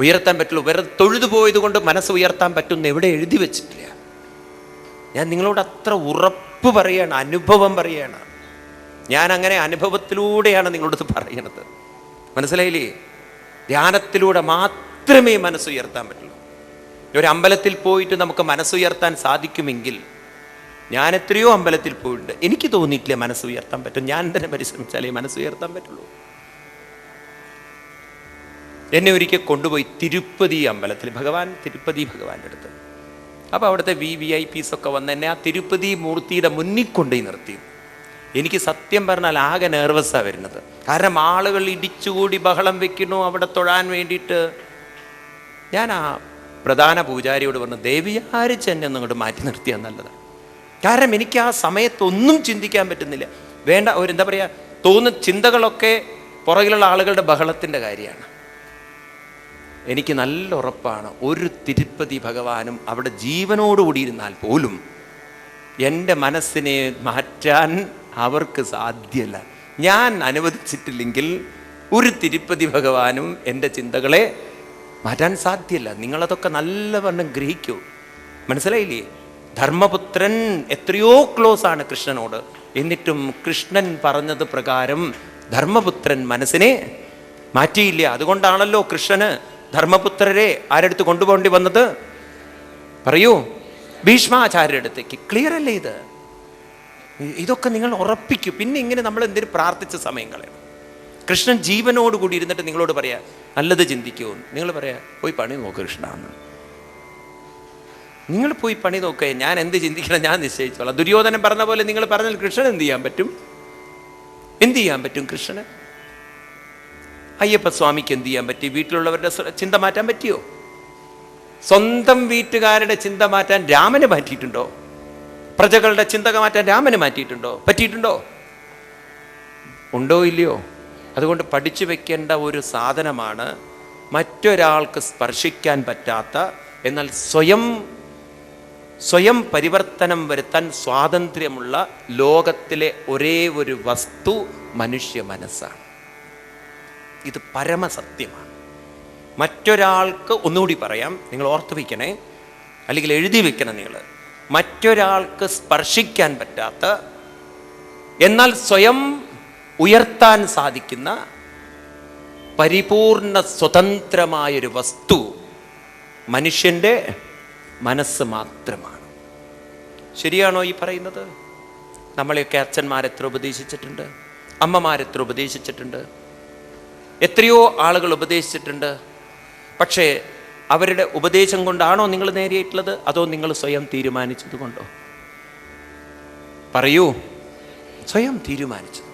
ഉയർത്താൻ പറ്റുള്ളൂ. വെറുതെ തൊഴുതു പോയത് കൊണ്ട് മനസ്സ് ഉയർത്താൻ പറ്റുമെന്ന് എവിടെ എഴുതി വെച്ചിട്ടില്ല. ഞാൻ നിങ്ങളോട് അത്ര ഉറപ്പ് പറയാണ്, അനുഭവം പറയാണ്. ഞാൻ അങ്ങനെ അനുഭവത്തിലൂടെയാണ് നിങ്ങളോട് പറയണത്. മനസ്സിലായില്ലേ? ധ്യാനത്തിലൂടെ മാത്രമേ മനസ്സുയർത്താൻ പറ്റുള്ളൂ. ഒരു അമ്പലത്തിൽ പോയിട്ട് നമുക്ക് മനസ്സുയർത്താൻ സാധിക്കുമെങ്കിൽ, ഞാൻ എത്രയോ അമ്പലത്തിൽ പോയിട്ടുണ്ട്, എനിക്ക് തോന്നിയിട്ടില്ല മനസ്സുയർത്താൻ പറ്റും. ഞാൻ തന്നെ പരിശ്രമിച്ചാലേ മനസ്സുയർത്താൻ പറ്റുള്ളൂ. എന്നെ ഒരിക്കൽ കൊണ്ടുപോയി തിരുപ്പതി അമ്പലത്തിൽ, തിരുപ്പതി ഭഗവാന്റെ അടുത്ത്. അപ്പോൾ അവിടുത്തെ VVIPs ഒക്കെ വന്ന് എന്നെ ആ തിരുപ്പതി മൂർത്തിയുടെ മുന്നിൽ കൊണ്ടുപോയി നിർത്തി. എനിക്ക് സത്യം പറഞ്ഞാൽ ആകെ നെർവസാണ് വരുന്നത്. കാരണം ആളുകൾ ഇടിച്ചുകൂടി ബഹളം വെക്കുന്നു അവിടെ തൊഴാൻ വേണ്ടിയിട്ട്. ഞാൻ ആ പ്രധാന പൂജാരിയോട് പറഞ്ഞു, ദേവിയാരിച്ച് എന്നെ ഒന്നും മാറ്റി നിർത്തിയാൽ നല്ലതാണ്. കാരണം എനിക്ക് ആ സമയത്തൊന്നും ചിന്തിക്കാൻ പറ്റുന്നില്ല. വേണ്ട ഒരു എന്താ പറയുക, തോന്നുന്ന ചിന്തകളൊക്കെ പുറകിലുള്ള ആളുകളുടെ ബഹളത്തിൻ്റെ കാര്യമാണ്. എനിക്ക് നല്ല ഉറപ്പാണ്, ഒരു തിരുപ്പതി ഭഗവാനും അവിടെ ജീവനോടുകൂടി ഇരുന്നാൽ പോലും എൻ്റെ മനസ്സിനെ മാറ്റാൻ അവർക്ക് സാധ്യമല്ല. ഞാൻ അനുവദിച്ചിട്ടില്ലെങ്കിൽ ഒരു തിരുപ്പതി ഭഗവാനും എൻ്റെ ചിന്തകളെ മാറ്റാൻ സാധ്യമല്ല. നിങ്ങളതൊക്കെ നല്ലവണ്ണം ഗ്രഹിക്കൂ. മനസ്സിലായില്ലേ? ധർമ്മപുത്രൻ എത്രയോ ക്ലോസ് ആണ് കൃഷ്ണനോട്. എന്നിട്ടും കൃഷ്ണൻ പറഞ്ഞത് പ്രകാരം ധർമ്മപുത്രൻ മനസ്സിനെ മാറ്റിയില്ല. അതുകൊണ്ടാണല്ലോ കൃഷ്ണന് ധർമ്മപുത്രരെ ആരെടുത്ത് കൊണ്ടുപോകേണ്ടി വന്നത്? പറയൂ, ഭീഷ്മാചാര്യരുടെ അടുത്തേക്ക്. ക്ലിയർ അല്ലേ ഇത്? ഇതൊക്കെ നിങ്ങൾ ഉറപ്പിക്കൂ. പിന്നെ ഇങ്ങനെ നമ്മൾ എന്തിനു പ്രാർത്ഥിച്ച സമയങ്ങളാണ്. കൃഷ്ണൻ ജീവനോടുകൂടി ഇരുന്നിട്ട് നിങ്ങളോട് പറയാ നല്ലത് ചിന്തിക്കുമോ? നിങ്ങൾ പറയാ പോയി പണി നോക്ക് കൃഷ്ണ എന്ന്. നിങ്ങൾ പോയി പണി നോക്കേ, ഞാൻ എന്ത് ചിന്തിക്കണം ഞാൻ നിശ്ചയിച്ചോളാം. ദുര്യോധനൻ പറഞ്ഞ പോലെ നിങ്ങൾ പറഞ്ഞാൽ കൃഷ്ണൻ എന്ത് ചെയ്യാൻ പറ്റും? എന്ത് ചെയ്യാൻ പറ്റും കൃഷ്ണന്? അയ്യപ്പസ്വാമിക്ക് എന്ത് ചെയ്യാൻ പറ്റി? വീട്ടിലുള്ളവരുടെ ചിന്ത മാറ്റാൻ പറ്റിയോ? സ്വന്തം വീട്ടുകാരുടെ ചിന്ത മാറ്റാൻ രാമന് മാറ്റിയിട്ടുണ്ടോ? പ്രജകളുടെ ചിന്ത മാറ്റാൻ രാമന് മാറ്റിയിട്ടുണ്ടോ? പറ്റിയിട്ടുണ്ടോ? ഉണ്ടോ ഇല്ലയോ? അതുകൊണ്ട് പഠിച്ചു വെക്കേണ്ട ഒരു സാധനമാണ് മറ്റൊരാൾക്ക് സ്പർശിക്കാൻ പറ്റാത്ത, എന്നാൽ സ്വയം പരിവർത്തനം വരുത്താൻ സ്വാതന്ത്ര്യമുള്ള ലോകത്തിലെ ഒരേ ഒരു വസ്തു മനുഷ്യ മനസ്സാണ്. ഇത് പരമസത്യമാണ്. മറ്റൊരാൾക്ക്, ഒന്നുകൂടി പറയാം, നിങ്ങൾ ഓർത്തു വയ്ക്കണേ, അല്ലെങ്കിൽ എഴുതി വെക്കണം നിങ്ങൾ. മറ്റൊരാൾക്ക് സ്പർശിക്കാൻ പറ്റാത്ത, എന്നാൽ സ്വയം ഉയർത്താൻ സാധിക്കുന്ന പരിപൂർണ സ്വതന്ത്രമായൊരു വസ്തു മനുഷ്യൻ്റെ മനസ്സ് മാത്രമാണ്. ശരിയാണോ ഈ പറയുന്നത്? നമ്മളെയൊക്കെ അച്ഛന്മാരെത്ര ഉപദേശിച്ചിട്ടുണ്ട്, അമ്മമാരെത്ര ഉപദേശിച്ചിട്ടുണ്ട്, എത്രയോ ആളുകൾ ഉപദേശിച്ചിട്ടുണ്ട്. പക്ഷേ അവരുടെ ഉപദേശം കൊണ്ടാണോ നിങ്ങൾ നേരിയിട്ടുള്ളത്, അതോ നിങ്ങൾ സ്വയം തീരുമാനിച്ചത് കൊണ്ടോ? പറയൂ, സ്വയം തീരുമാനിച്ചത്.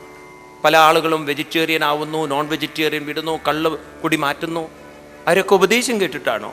പല ആളുകളും വെജിറ്റേറിയൻ ആവുന്നു, നോൺ വെജിറ്റേറിയൻ വിടുന്നു, കള്ള് കുടി മാറ്റുന്നു. അവരൊക്കെ ഉപദേശം കേട്ടിട്ടാണോ?